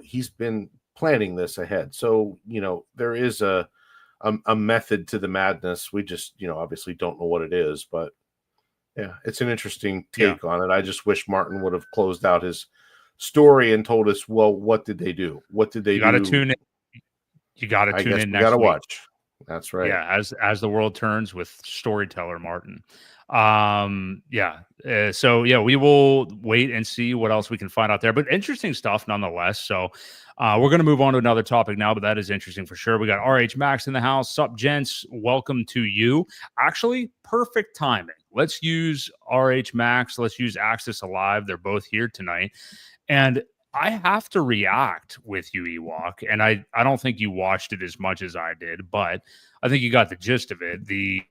He's been planning this ahead. So there is a method to the madness. We just obviously don't know what it is, but yeah, it's an interesting take on it. I just wish Martin would have closed out his story and told us, well, what did they do? What did they do? You got to tune in. You got to tune in next week. Watch. That's right. Yeah, as the world turns with storyteller Martin. Yeah. So yeah, we will wait and see what else we can find out there. But interesting stuff nonetheless. So we're going to move on to another topic now, but that is interesting for sure. We got RH Max in the house. Sup, gents? Welcome to you. Actually, perfect timing. Let's use RH Max. Let's use Axis Alive. They're both here tonight. And I have to react with you, Ewok. And I don't think you watched it as much as I did, but I think you got the gist of it. The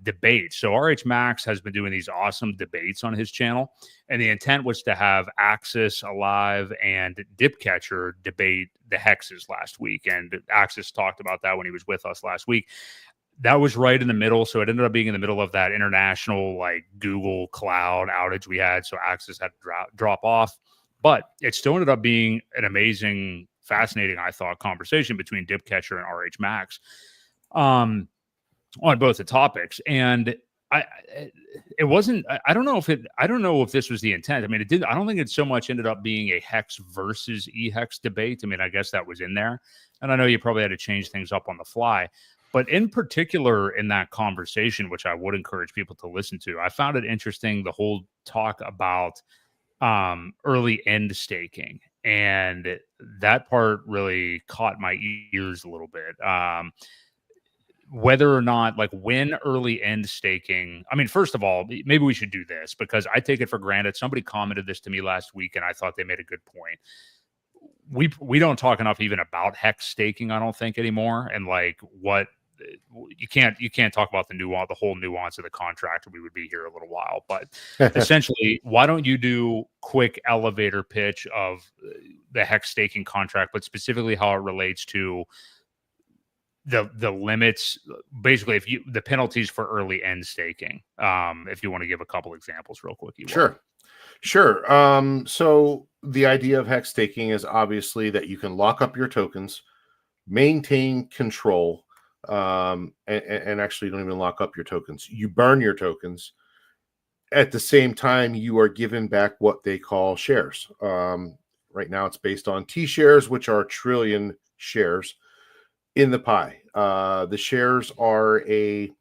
debate. So RH Max has been doing these awesome debates on his channel, and the intent was to have Axis Alive and Dipcatcher debate the hexes last week. And Axis talked about that when he was with us last week. That was right in the middle. So it ended up being in the middle of that international like Google Cloud outage we had. So Axis had to drop off. But it still ended up being an amazing, fascinating, I thought, conversation between Dipcatcher and RH Max on both the topics. And it wasn't, I don't know if this was the intent. I mean, I don't think it so much ended up being a hex versus e-hex debate. I mean, I guess that was in there. And I know you probably had to change things up on the fly. But in particular, in that conversation, which I would encourage people to listen to, I found it interesting, the whole talk about early end staking, and that part really caught my ears a little bit. Whether or not, like, when early end staking, I mean, first of all, maybe we should do this because I take it for granted. Somebody commented this to me last week and I thought they made a good point. We don't talk enough even about hex staking, I don't think, anymore, and like what you can't talk about the whole nuance of the contract, or we would be here a little while. But essentially, why don't you do quick elevator pitch of the hex staking contract, but specifically how it relates to the limits, basically, the penalties for early end staking. If you want to give a couple examples real quick. Sure. So the idea of hex staking is obviously that you can lock up your tokens, maintain control, and actually don't even lock up your tokens. You burn your tokens. At the same time, you are given back what they call shares. Right now, it's based on T shares, which are trillion shares in the pie. The shares are a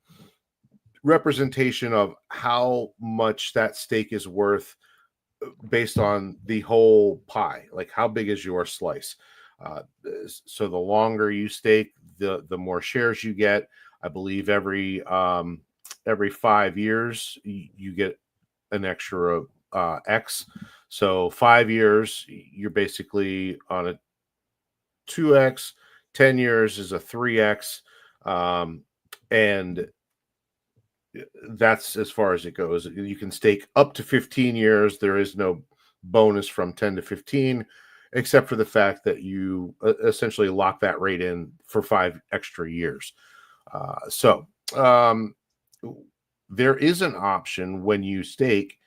representation of how much that stake is worth based on the whole pie. Like, how big is your slice? So the longer you stake, the more shares you get. I believe every 5 years you get an extra X. So 5 years, you're basically on a 2X. 10 years is a 3X. And that's as far as it goes. You can stake up to 15 years. There is no bonus from 10 to 15, except for the fact that you essentially lock that rate in for 5 extra years. There is an option when you stake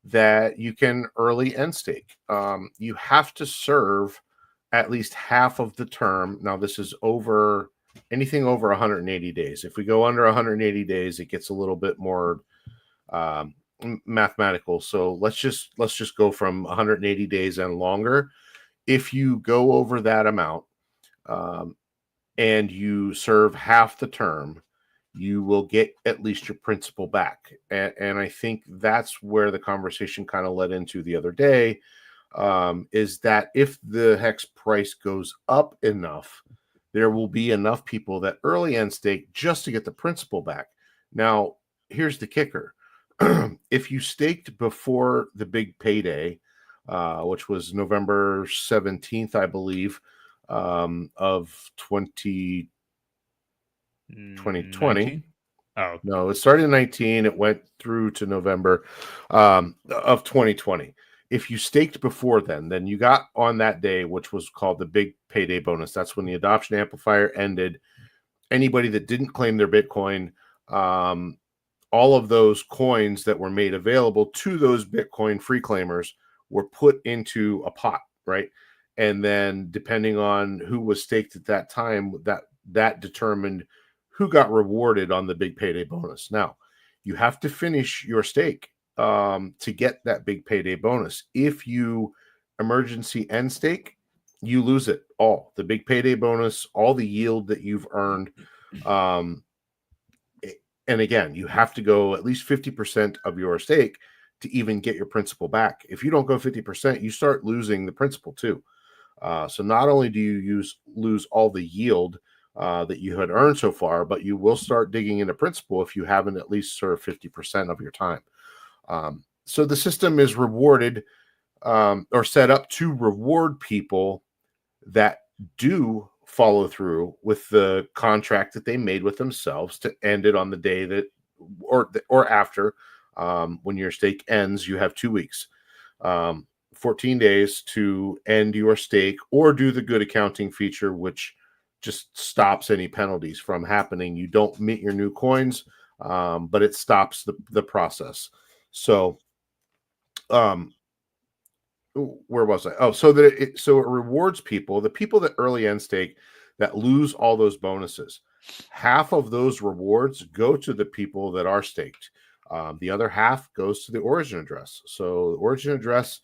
that you can early end stake. You have to serve at least half of the term. Now, this is anything over 180 days. If we go under 180 days, it gets a little bit more mathematical. So let's just go from 180 days and longer. If you go over that amount and you serve half the term, you will get at least your principal back. And I think that's where the conversation kind of led into the other day, is that if the hex price goes up enough, there will be enough people that early end stake just to get the principal back. Now, here's the kicker. If you staked before the big payday, which was November 17th, I believe, of 2020. 19? Oh, no, it started in 19. It went through to November of 2020. If you staked before then you got on that day, which was called the big payday bonus. That's when the adoption amplifier ended. Anybody that didn't claim their Bitcoin, all of those coins that were made available to those Bitcoin free claimers were put into a pot, right? And then depending on who was staked at that time, that determined who got rewarded on the big payday bonus. Now, you have to finish your stake to get that big payday bonus. If you emergency end stake, you lose it all. The big payday bonus, all the yield that you've earned. And again, you have to go at least 50% of your stake to even get your principal back. If you don't go 50%, you start losing the principal too. So not only do you lose all the yield that you had earned so far, but you will start digging into principal if you haven't at least served 50% of your time. So the system is rewarded or set up to reward people that do follow through with the contract that they made with themselves to end it on the day that or after. When your stake ends, you have 2 weeks, 14 days to end your stake, or do the good accounting feature, which just stops any penalties from happening. You don't mint your new coins, but it stops the process. So where was I? Oh, so it rewards people, the people that early end stake that lose all those bonuses. Half of those rewards go to the people that are staked. The other half goes to the origin address. So the origin address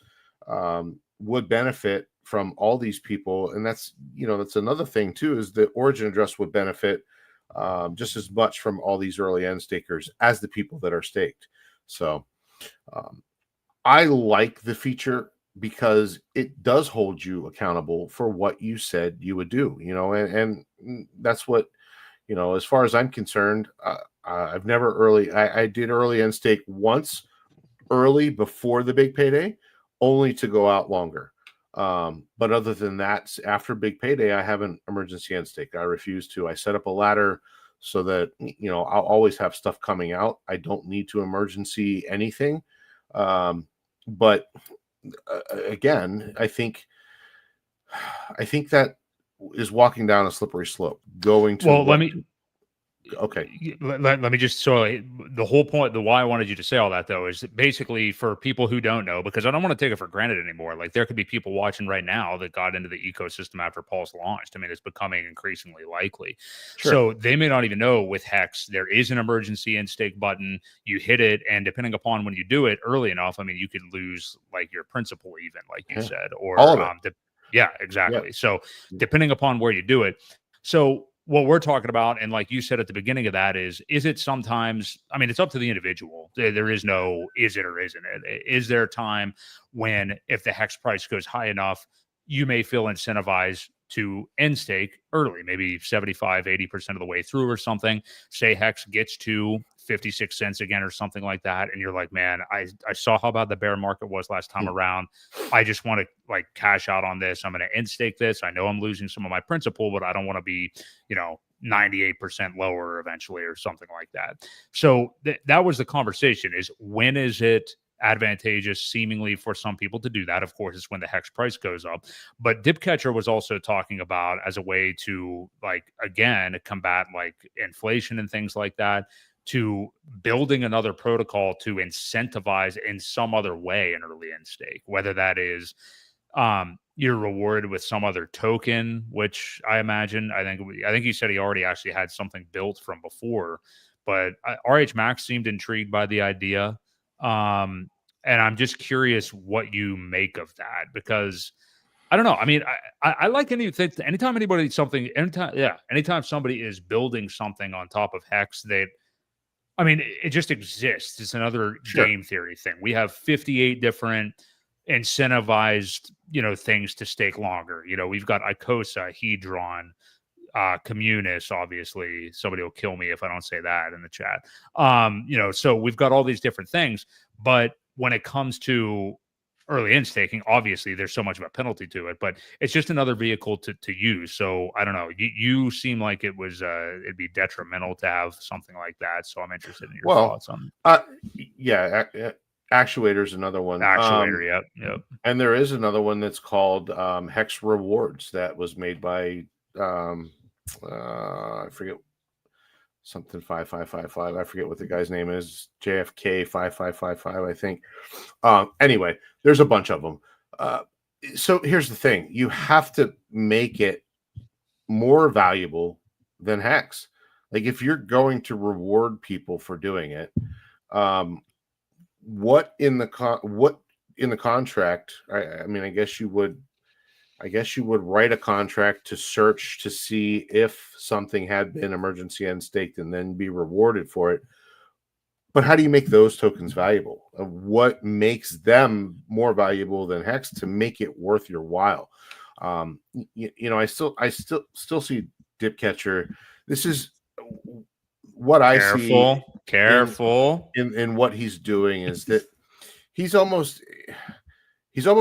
would benefit from all these people, and that's another thing too, is the origin address would benefit just as much from all these early end stakers as the people that are staked. So I like the feature because it does hold you accountable for what you said you would do, and that's what, as far as I'm concerned, I've never I did early end stake once early before the big payday, only to go out longer. But other than that, after big payday, I have an emergency end stake. I refuse to. I set up a ladder so that, I'll always have stuff coming out. I don't need to emergency anything. But again, I think that is walking down a slippery slope. Going to let me just, so the whole point, the why I wanted you to say all that though, is basically for people who don't know, because I don't want to take it for granted anymore. Like there could be people watching right now that got into the ecosystem after Pulse launched. I mean, it's becoming increasingly likely. Sure. So they may not even know with Hex, there is an emergency end stake button. You hit it, and depending upon when you do it early enough, I mean, you could lose like your principal even, like you said, or all of it. Yeah, exactly. Yeah. So depending upon where you do it. So what we're talking about, and like you said at the beginning of that, is it sometimes, I mean, it's up to the individual. There is no, is it or isn't it? Is there a time when, if the hex price goes high enough, you may feel incentivized to end stake early, maybe 75, 80% of the way through or something? Say hex gets to 56 cents again or something like that, and you're like, man, I saw how bad the bear market was last time around. I just want to like cash out on this. I'm going to end stake this. I know I'm losing some of my principal, but I don't want to be 98% lower eventually or something like that. So that was the conversation, is when is it advantageous seemingly for some people to do that? Of course, it's when the hex price goes up. But Dipcatcher was also talking about, as a way to, like, again, combat like inflation and things like that, to building another protocol to incentivize in some other way an early end stake, whether that is you're rewarded with some other token, which I think he said he already actually had something built from before, but RH Max seemed intrigued by the idea. And I'm just curious what you make of that, because I don't know. I mean, I like anything, anytime somebody is building something on top of Hex, it just exists. It's another game theory thing. We have 58 different incentivized, things to stake longer. We've got Icosa, Hedron, Communis, obviously. Somebody will kill me if I don't say that in the chat. So we've got all these different things, but when it comes to early in staking, obviously there's so much of a penalty to it, but it's just another vehicle to use. So I don't know. You seem like it was it'd be detrimental to have something like that. So I'm interested in your thoughts on. Actuator is another one. Actuator, yep. And there is another one that's called Hex Rewards, that was made by I forget, something 5555. I forget what the guy's name is. JFK 5555, I think. Anyway, there's a bunch of them. So here's the thing: you have to make it more valuable than Hex. Like, if you're going to reward people for doing it, what in the contract? I mean, I guess you would I guess you would write a contract to search to see if something had been emergency end staked and then be rewarded for it. But how do you make those tokens valuable? What makes them more valuable than Hex to make it worth your while? I still see Dip Catcher. This is what I see. Careful. In what he's doing is that he's almost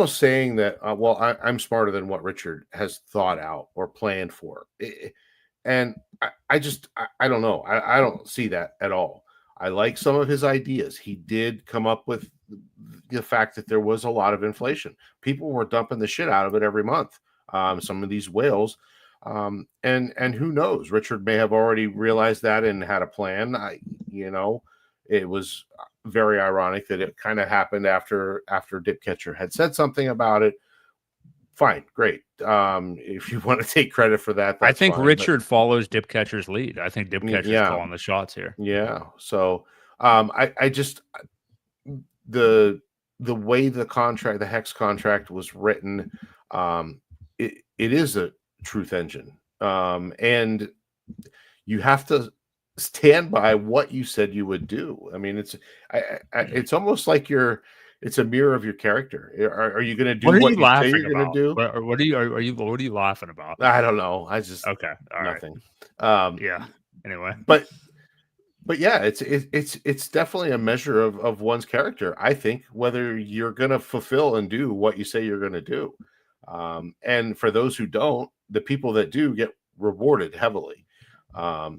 saying that, I'm smarter than what Richard has thought out or planned for. And I don't know. I don't see that at all. I like some of his ideas. He did come up with the fact that there was a lot of inflation. People were dumping the shit out of it every month. Some of these whales. And who knows? Richard may have already realized that and had a plan. It was very ironic that it kind of happened after Dip Catcher had said something about it. Fine, great. If you want to take credit for that, I think fine, Richard follows Dip Catcher's lead. I think Dip Catcher's calling the shots here. Yeah. So I just the way the Hex contract was written, it is a truth engine. And you have to stand by what you said you would do. I mean, it's almost like it's a mirror of your character. Are you going to do what you say you're going to do? What are you laughing about? I don't know. I just okay. All nothing. Right. Yeah. Anyway, but yeah, it's definitely a measure of one's character. I think whether you're going to fulfill and do what you say you're going to do. And for those who don't, the people that do get rewarded heavily.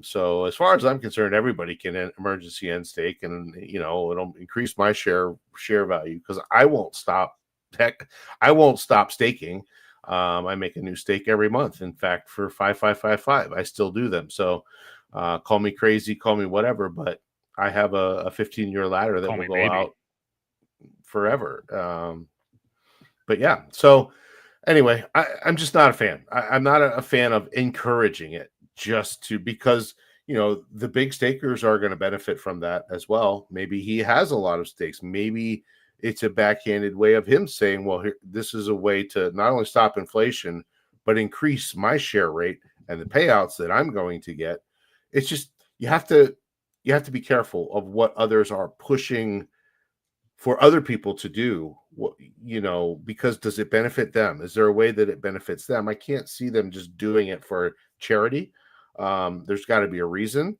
So as far as I'm concerned, everybody can emergency end stake, and it'll increase my share value because I won't stop. Heck, I won't stop staking. I make a new stake every month. In fact, for 5555, I still do them. So call me crazy, call me whatever, but I have a 15-year ladder that will go out forever. But yeah, so anyway, I'm just not a fan. I'm not a fan of encouraging it because the big stakers are going to benefit from that as well. Maybe he has a lot of stakes. Maybe it's a backhanded way of him saying, well, this is a way to not only stop inflation, but increase my share rate and the payouts that I'm going to get. It's just, you have to be careful of what others are pushing for other people to do, because does it benefit them? Is there a way that it benefits them? I can't see them just doing it for charity. There's got to be a reason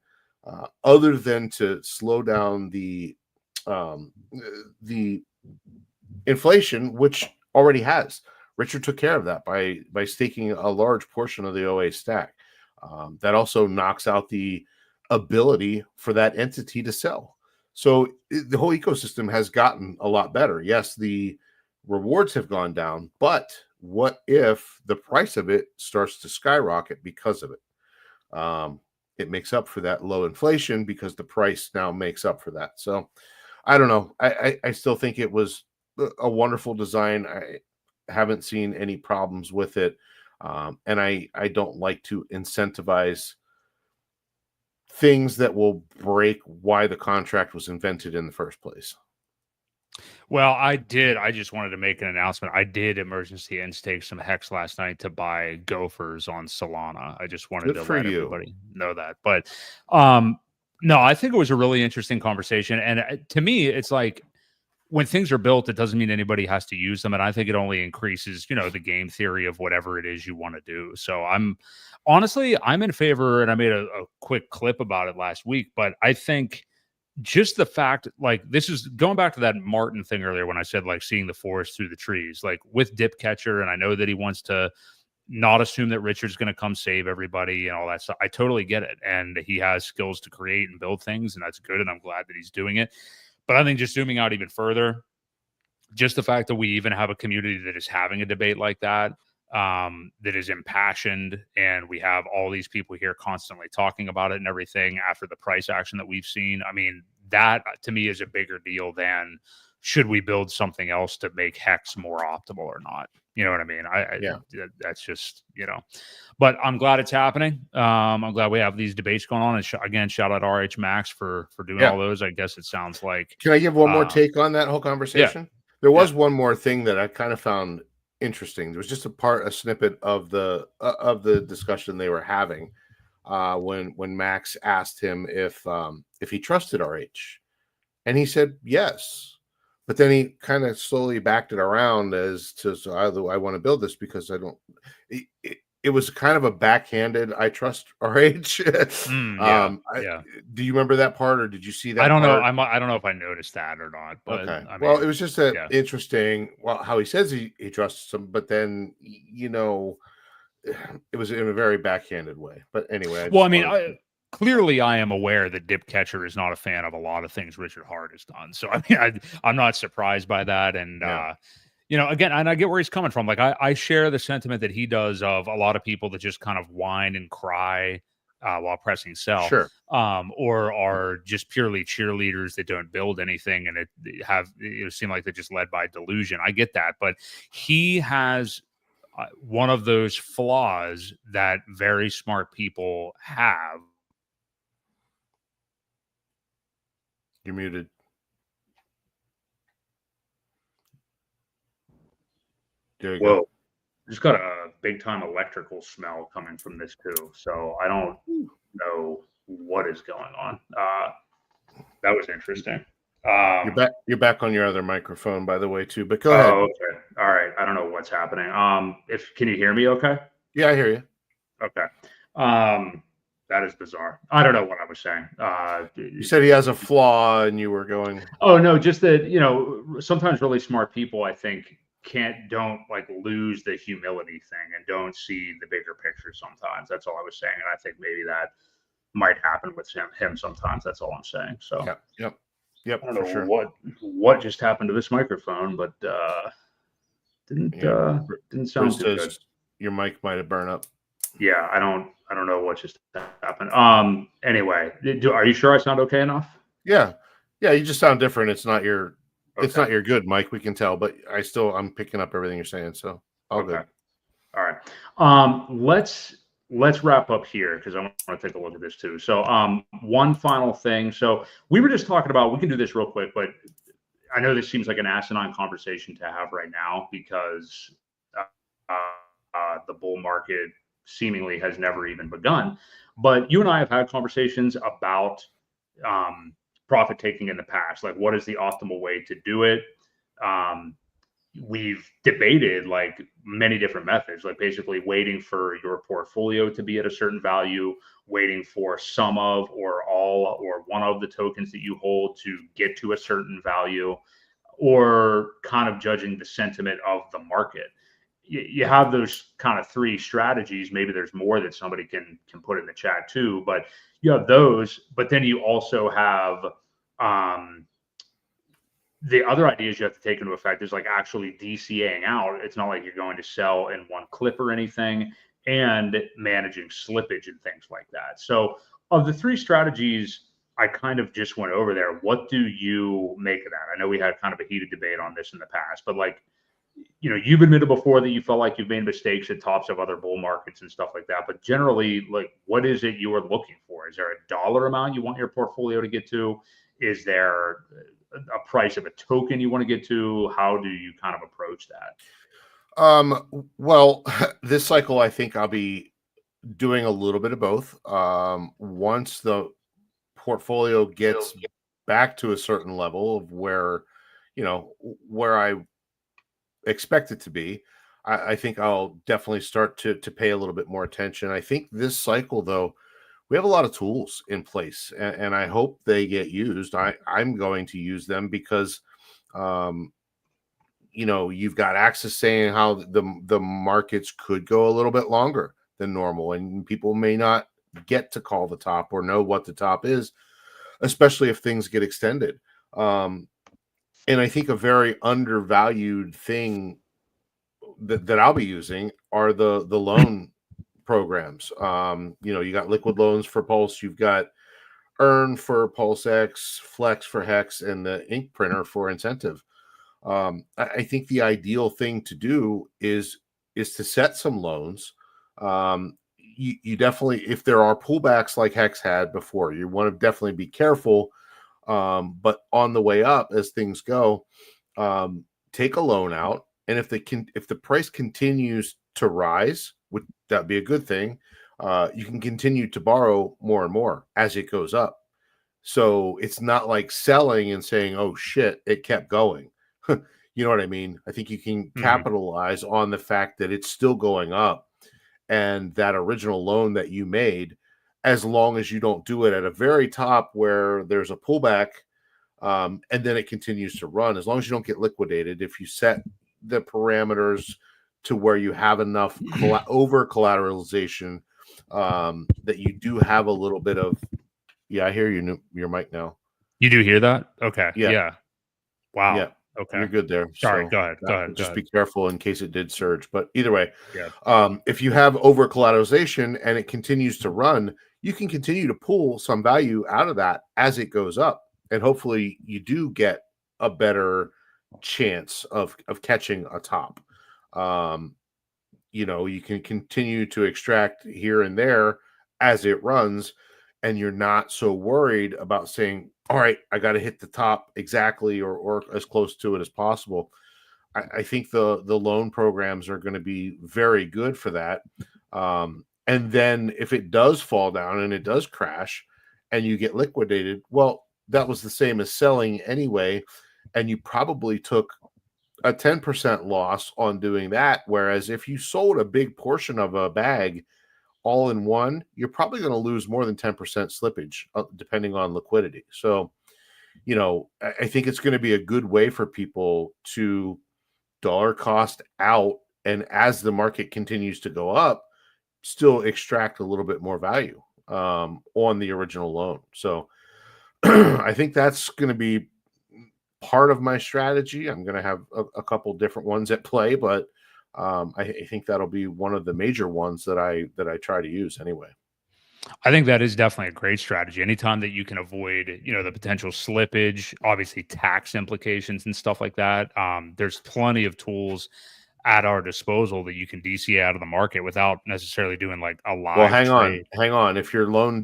other than to slow down the inflation, which already has. Richard took care of that by staking a large portion of the OA stack. That also knocks out the ability for that entity to sell. So the whole ecosystem has gotten a lot better. Yes, the rewards have gone down, but what if the price of it starts to skyrocket because of it? It makes up for that low inflation because the price now makes up for that. So I don't know. I still think it was a wonderful design. I haven't seen any problems with it. And I don't like to incentivize things that will break why the contract was invented in the first place. Well, I just wanted to make an announcement. I did emergency end stake some Hex last night to buy gophers on Solana. I just wanted to let everybody know that. But no, I think it was a really interesting conversation. And to me, it's like, when things are built, it doesn't mean anybody has to use them. And I think it only increases, the game theory of whatever it is you want to do. So I'm in favor, and I made a quick clip about it last week, but I think just the fact, like, this is going back to that Martin thing earlier when I said, like, seeing the forest through the trees, like with Dip Catcher. And I know that he wants to not assume that Richard's going to come save everybody and all that stuff. I totally get it. And he has skills to create and build things, and that's good. And I'm glad that he's doing it. But I think just zooming out even further, just the fact that we even have a community that is having a debate like that, that is impassioned, and we have all these people here constantly talking about it and everything after the price action that we've seen. I mean, that to me is a bigger deal than should we build something else to make Hex more optimal or not. You know what I mean? That's just, but I'm glad it's happening. I'm glad we have these debates going on. And again, shout out RH Max for doing all those. I guess it sounds like. Can I give one more take on that whole conversation? There was one more thing that I kind of found interesting. There was just a snippet of the discussion they were having when Max asked him if he trusted RH, and he said yes. But then he kind of slowly backed it around as to, so I want to build this because I don't. It was kind of a backhanded "I trust RH." Yeah. Do you remember that part, or did you see that? I don't know. part? I don't know if I noticed that or not. But Okay. I Well, mean, it was just yeah. interesting. Well, how he says he trusts him, but then it was in a very backhanded way. But anyway, I Well, just I mean, wanted. clearly I am aware that Dip Catcher is not a fan of a lot of things Richard Hart has done. So I mean, I'm not surprised by that. And Yeah. again, and I get where he's coming from. Like I share the sentiment that he does of a lot of people that just kind of whine and cry while pressing sell, Sure. or are just purely cheerleaders that don't build anything and it seem like they're just led by delusion. I get that, but he has one of those flaws that very smart people have. You're muted. There you go. Whoa, just got a big time electrical smell coming from this too. So I don't know what is going on. That was interesting. You're back on your other microphone, by the way, too. But go ahead. Oh, okay. All right. I don't know what's happening. Can you hear me? Okay. Yeah, I hear you. Okay. That is bizarre. I don't know what I was saying. You said he has a flaw, and you were going. Oh no, just that sometimes really smart people, I think, don't like lose the humility thing and don't see the bigger picture sometimes. That's all I was saying, and I think maybe that might happen with him sometimes. That's all I'm saying. So Yep. I don't know sure. what just happened to this microphone, but didn't sound too good. Your mic might have burned up. Yeah, I don't know what just happened. Anyway, are you sure I sound okay enough? Yeah, you just sound different. It's not your good mic, we can tell, but I'm picking up everything you're saying, so all good. All right. Let's wrap up here because I want to take a look at this too. So one final thing. So we were just talking about, we can do this real quick, but I know this seems like an asinine conversation to have right now because the bull market seemingly has never even begun. But you and I have had conversations about profit taking in the past. Like, what is the optimal way to do it? We've debated like many different methods, like basically waiting for your portfolio to be at a certain value, waiting for some of or all or one of the tokens that you hold to get to a certain value, or kind of judging the sentiment of the market. You have those kind of three strategies. Maybe there's more that somebody can put in the chat too, but you have those. But then you also have the other ideas you have to take into effect is like actually DCAing out. It's not like you're going to sell in one clip or anything, and managing slippage and things like that. So of the three strategies I kind of just went over there, what do you make of that? I know we had kind of a heated debate on this in the past, but like, you've admitted before that you felt like you've made mistakes at tops of other bull markets and stuff like that. But generally, like, what is it you are looking for? Is there a dollar amount you want your portfolio to get to? Is there a price of a token you want to get to? How do you kind of approach that? Well, this cycle, I think I'll be doing a little bit of both. Once the portfolio gets back to a certain level of where I expect it to be, I think I'll definitely start to pay a little bit more attention. I think this cycle, though, we have a lot of tools in place, and I hope they get used. I'm going to use them because, you've got Axis saying how the markets could go a little bit longer than normal, and people may not get to call the top or know what the top is, especially if things get extended. And I think a very undervalued thing that I'll be using are the loan programs. You got liquid loans for Pulse, you've got Earn for Pulse X, Flex for Hex, and the ink printer for Incentive. I think the ideal thing to do is to set some loans. You definitely, if there are pullbacks like Hex had before, you want to definitely be careful. But on the way up, as things go, take a loan out And if the price continues to rise, would that be a good thing? You can continue to borrow more and more as it goes up. So it's not like selling and saying, "Oh shit, it kept going." You know what I mean? I think you can Mhm. capitalize on the fact that it's still going up, and that original loan that you made, as long as you don't do it at a very top where there's a pullback, and then it continues to run. As long as you don't get liquidated, if you set the parameters to where you have enough over collateralization, that you do have a little bit of, yeah, I hear you, your mic now. You do hear that? Okay. Yeah, Yeah. Wow. yeah, Okay. you're good there. Sorry. So Go ahead. Go ahead. Go just be ahead. careful in case it did surge. But either way, Yeah. if you have over collateralization and it continues to run, you can continue to pull some value out of that as it goes up, and hopefully you do get a better chance of catching a top. Um, you can continue to extract here and there as it runs, and you're not so worried about saying, all right, I got to hit the top exactly, or as close to it as possible. I think the loan programs are going to be very good for that. And then if it does fall down and it does crash and you get liquidated, well, that was the same as selling anyway, and you probably took a 10% loss on doing that. Whereas if you sold a big portion of a bag all in one, you're probably going to lose more than 10% slippage, depending on liquidity. So, I think it's going to be a good way for people to dollar cost out. And as the market continues to go up, still extract a little bit more value on the original loan. So I think that's going to be part of my strategy. I'm going to have a couple different ones at play, but I think that'll be one of the major ones that I try to use anyway. I think that is definitely a great strategy. Anytime that you can avoid, the potential slippage, obviously tax implications and stuff like that. There's plenty of tools at our disposal that you can DC out of the market without necessarily doing like a Well, live hang on, trade. hang on. If your loan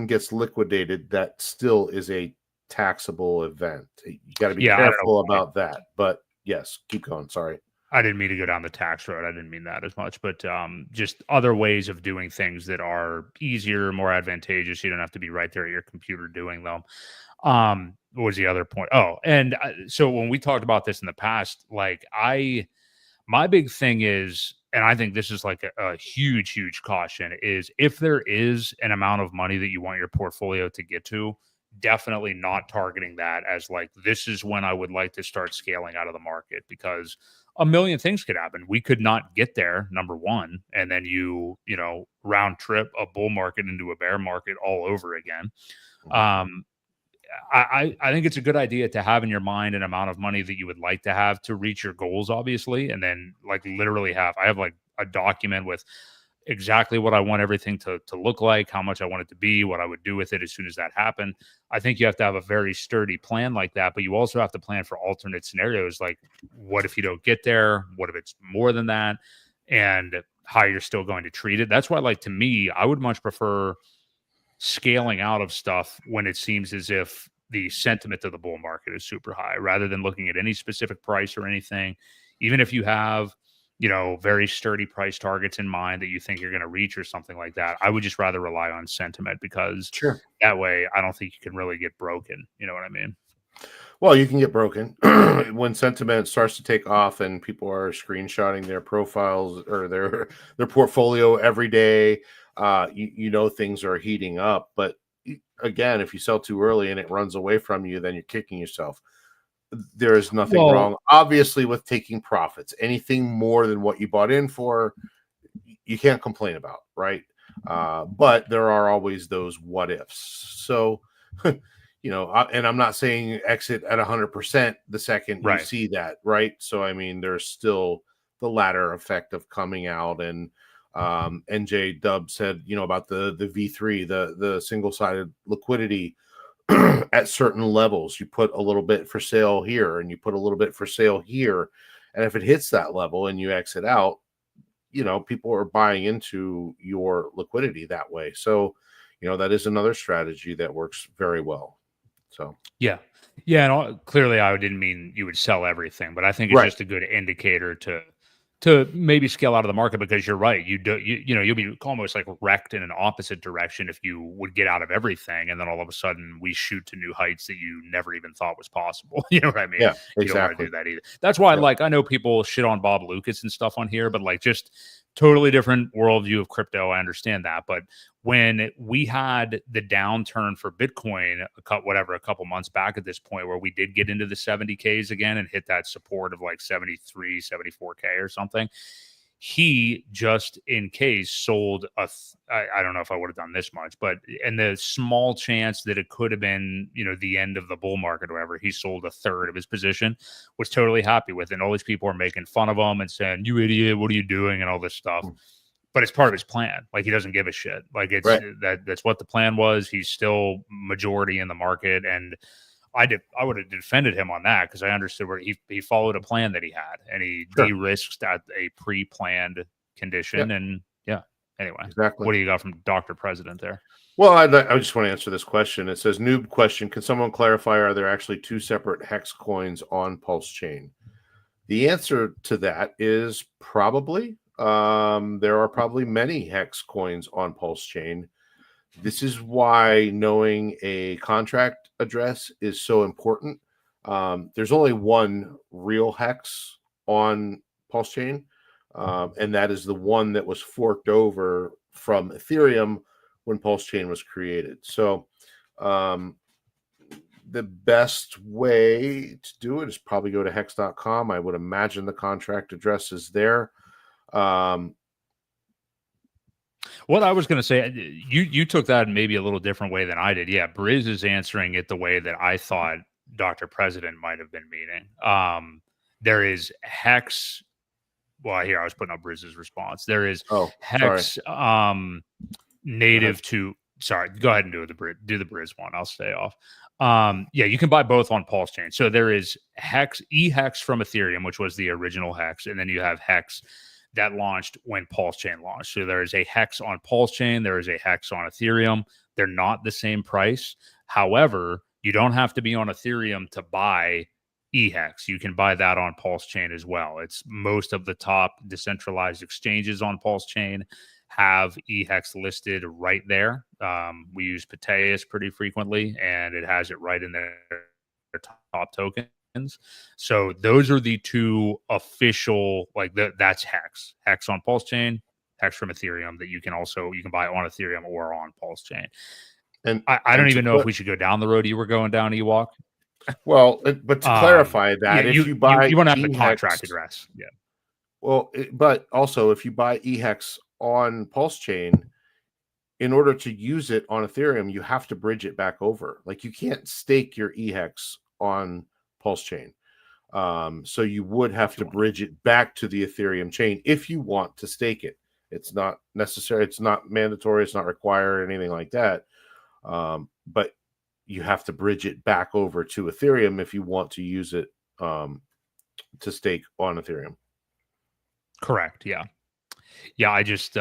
gets liquidated, that still is a taxable event. You got to be Yeah, I don't know. careful about that. But yes, keep going. Sorry. I didn't mean to go down the tax road. I didn't mean that as much, but just other ways of doing things that are easier, more advantageous. You don't have to be right there at your computer doing them. What was the other point? Oh, and so when we talked about this in the past, like my big thing is, and I think this is like a huge, huge caution, is if there is an amount of money that you want your portfolio to get to, definitely not targeting that as like, this is when I would like to start scaling out of the market, because a million things could happen. We could not get there, number one, and then round trip a bull market into a bear market all over again. Um, I think it's a good idea to have in your mind an amount of money that you would like to have to reach your goals, obviously, and then like literally I have like a document with exactly what I want everything to look like, how much I want it to be, what I would do with it as soon as that happened. I think you have to have a very sturdy plan like that, but you also have to plan for alternate scenarios. Like, what if you don't get there? What if it's more than that? And how you're still going to treat it. That's why, like, to me, I would much prefer scaling out of stuff when it seems as if the sentiment of the bull market is super high, rather than looking at any specific price or anything. Even if you have, very sturdy price targets in mind that you think you're going to reach or something like that, I would just rather rely on sentiment, because Sure. that way I don't think you can really get broken. You know what I mean? Well, you can get broken when sentiment starts to take off and people are screenshotting their profiles or their portfolio every day. Things are heating up. But again, if you sell too early and it runs away from you, then you're kicking yourself. There is nothing Well, wrong, obviously, with taking profits. Anything more than what you bought in for, you can't complain about, right? But there are always those what ifs. So, and I'm not saying exit at 100% the second you right. see that, right? So, I mean, there's still the ladder effect of coming out. And NJ Dub said, about the V3, the single sided liquidity at certain levels. You put a little bit for sale here and you put a little bit for sale here. And if it hits that level and you exit out, people are buying into your liquidity that way. So, that is another strategy that works very well. So yeah. Yeah, and clearly I didn't mean you would sell everything, but I think it's right. just a good indicator to maybe scale out of the market, because you're right. You'll be almost like wrecked in an opposite direction if you would get out of everything, and then all of a sudden we shoot to new heights that you never even thought was possible. You know what I mean? Yeah, You don't want to exactly. do that either. That's why, Yep. like, I know people shit on Bob Lucas and stuff on here, but like, just totally different worldview of crypto. I understand that, but when we had the downturn for Bitcoin a couple months back at this point, where we did get into the 70Ks again and hit that support of like 73, 74K or something, he just in case sold I don't know if I would have done this much, but in the small chance that it could have been, the end of the bull market or whatever, he sold a third of his position, was totally happy with it. And all these people are making fun of him and saying, "You idiot, what are you doing?" and all this stuff. But it's part of his plan. Like, he doesn't give a shit. Like, Right. that's what the plan was. He's still majority in the market, and I would have defended him on that, because I understood where he followed a plan that he had, and he Sure. de-risked at a pre-planned condition. Yep. And yeah, anyway, Exactly. what do you got from Dr. President there? Well, I just want to answer this question. It says, noob question: can someone clarify, are there actually two separate hex coins on Pulse Chain? The answer to that is probably. There are probably many hex coins on Pulse Chain. This is why knowing a contract address is so important. There's only one real hex on Pulse Chain, and that is the one that was forked over from Ethereum when Pulse Chain was created. So the best way to do it is probably go to hex.com. I would imagine the contract address is there. What I was going to say, you took that maybe a little different way than I did. Yeah, Briz is answering it the way that I thought Dr. President might have been meaning. There is hex. Well, here I was putting up Briz's response. There is hex native to. Sorry, go ahead and do the Briz one. I'll stay off. Yeah, you can buy both on Pulse Chain. So there is hex, hex from Ethereum, which was the original hex, and then you have hex that launched when Pulse Chain launched. So there is a hex on Pulse Chain, there is a hex on Ethereum. They're not the same price. However, you don't have to be on Ethereum to buy eHex. You can buy that on Pulse Chain as well. It's most of the top decentralized exchanges on Pulse Chain have eHex listed right there. We use Pateus pretty frequently, and it has it right in their top tokens. So those are the two official, like that's hex on Pulse Chain, hex from Ethereum, that you can buy on Ethereum or on Pulse Chain. And I don't even know if we should go down the road you were going down, Ewok. Well, but to clarify that, yeah, if you buy, you want to have the contract address. Yeah. Well, but also if you buy eHex on Pulse Chain, in order to use it on Ethereum, you have to bridge it back over. Like, you can't stake your eHex on Pulse Chain. So you would have to bridge it back to the Ethereum chain if you want to stake it. It's not necessary. It's not mandatory. It's not required or anything like that. But you have to bridge it back over to Ethereum if you want to use it to stake on Ethereum. Correct. Yeah. Yeah. I just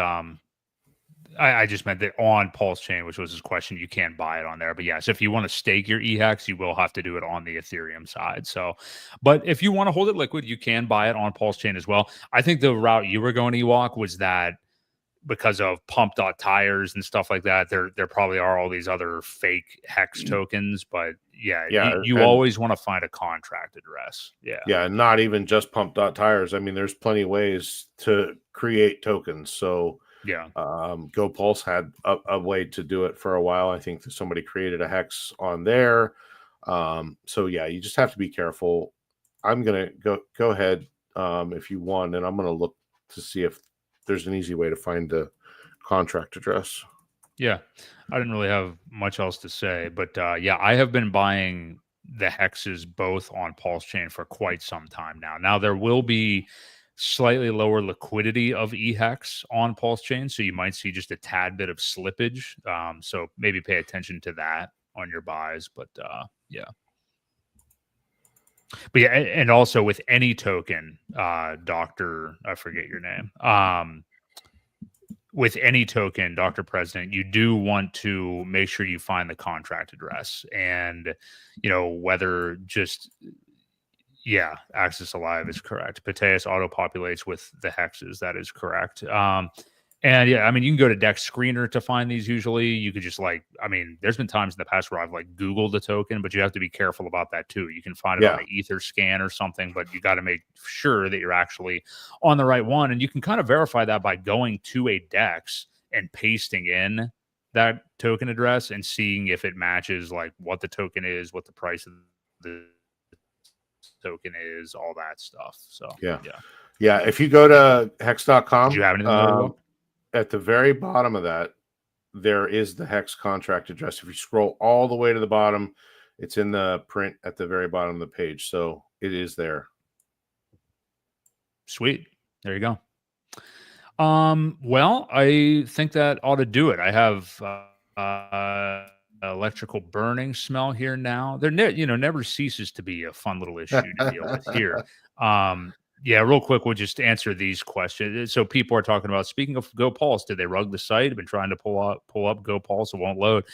meant that on Pulse Chain, which was his question, you can buy it on there. But yes, if you want to stake your eHex, you will have to do it on the Ethereum side. So, but if you want to hold it liquid, you can buy it on Pulse Chain as well. I think the route you were going, Ewok, was that because of pump.tires and stuff like that, there probably are all these other fake hex tokens. But yeah, you always want to find a contract address. Yeah. Yeah, and not even just pump.tires. I mean, there's plenty of ways to create tokens. So yeah, GoPulse had a way to do it for a while. I think that somebody created a hex on there. So yeah, you just have to be careful. I'm gonna go ahead if you want, and I'm gonna look to see if there's an easy way to find the contract address. Yeah, I didn't really have much else to say, but yeah, I have been buying the hexes both on Pulse Chain for quite some time now. Now there will be slightly lower liquidity of eHex on Pulse Chain, so you might see just a tad bit of slippage. So maybe pay attention to that on your buys. But yeah. But yeah, and also with any token, Doctor, I forget your name. with any token, Dr. President, you do want to make sure you find the contract address, and whether just Axis Alive is correct. Pateus auto populates with the hexes. That is correct. And yeah, I mean, you can go to Dex Screener to find these. Usually you could just there's been times in the past where I've Googled the token, but you have to be careful about that too. You can find it on an Ether scan or something, but you got to make sure that you're actually on the right one. And you can kind of verify that by going to a Dex and pasting in that token address and seeing if it matches what the token is, what the price of the token is, all that stuff. So yeah. If you go to hex.com, do you have anything there? At the very bottom of that, there is the hex contract address. If you scroll all the way to the bottom, it's in the print at the very bottom of the page. So it is there. Sweet. There you go. Well, I think that ought to do it. I have electrical burning smell here now. There never ceases to be a fun little issue to deal with here. Yeah, real quick, we'll just answer these questions. So people are talking about, speaking of GoPulse, did they rug the site? I've been trying to pull up GoPulse, it won't load.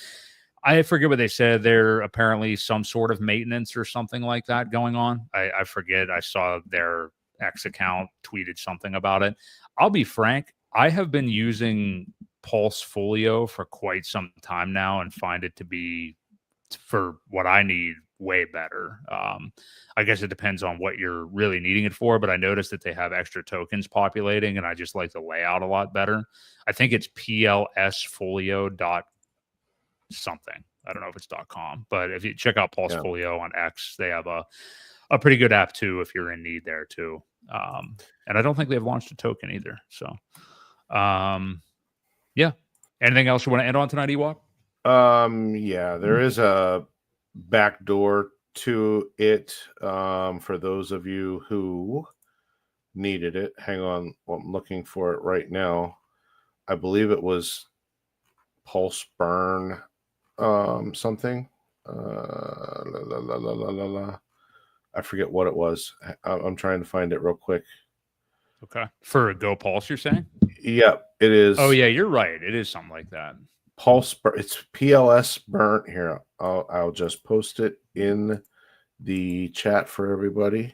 I forget what they said. There apparently some sort of maintenance or something like that going on. I forget. I saw their X account tweeted something about it. I'll be frank, I have been using Pulse Folio for quite some time now and find it to be, for what I need, way better. I guess it depends on what you're really needing it for, but I noticed that they have extra tokens populating, and I just like the layout a lot better. I think it's plsfolio dot something. I don't know if it's .com, but if you check out Pulse Folio on X, they have a pretty good app too if you're in need there too. And I don't think they've launched a token either. So anything else you want to end on tonight, Ewok? There is a backdoor to it for those of you who needed it. Hang on, I'm looking for it right now. I believe it was Pulse Burn something. I forget what it was. I'm trying to find it real quick. Okay. For GoPulse, you're saying? Yeah, it is. Oh yeah, you're right. It is something like that. Pulse Burn. It's PLS Burn. Here, I'll just post it in the chat for everybody.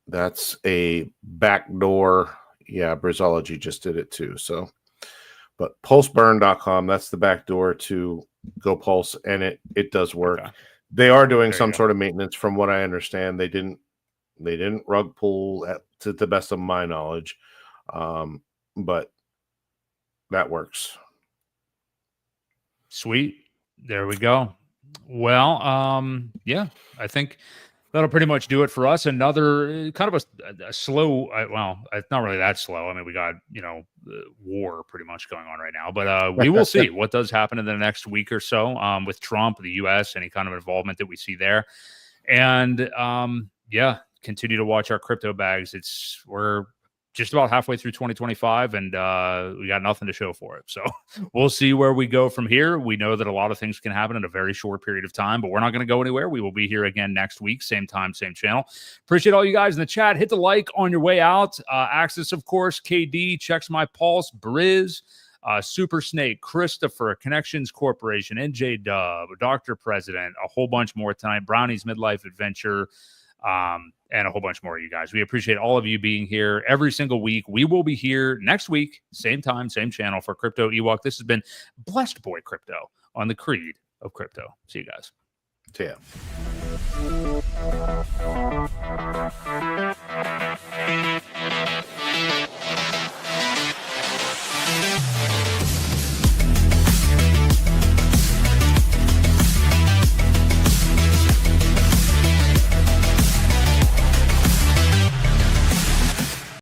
That's a backdoor. Yeah, Brizology just did it too. So, but pulseburn.com, that's the backdoor to GoPulse, and it does work. Okay. They are doing some sort of maintenance, from what I understand. They didn't rug pull to the best of my knowledge, but that works. Sweet. There we go. Well, I think that'll pretty much do it for us. Another kind of a slow, well, it's not really that slow. I mean, we got, war pretty much going on right now, but we will see what does happen in the next week or so with Trump, the U.S., any kind of involvement that we see there. And continue to watch our crypto bags. We're just about halfway through 2025, and we got nothing to show for it. So we'll see where we go from here. We know that a lot of things can happen in a very short period of time, but we're not going to go anywhere. We will be here again next week, same time, same channel. Appreciate all you guys in the chat. Hit the like on your way out. Axis, of course, KD, Checks My Pulse, Briz, Super Snake, Christopher, Connections Corporation, NJ Dub, Dr. President, a whole bunch more tonight, Brownie's Midlife Adventure, and a whole bunch more of you guys. We appreciate all of you being here every single week. We will be here next week, same time, same channel, for Crypto Ewok. This has been Blessed Boy Crypto on the Creed of Crypto. See you guys. See ya.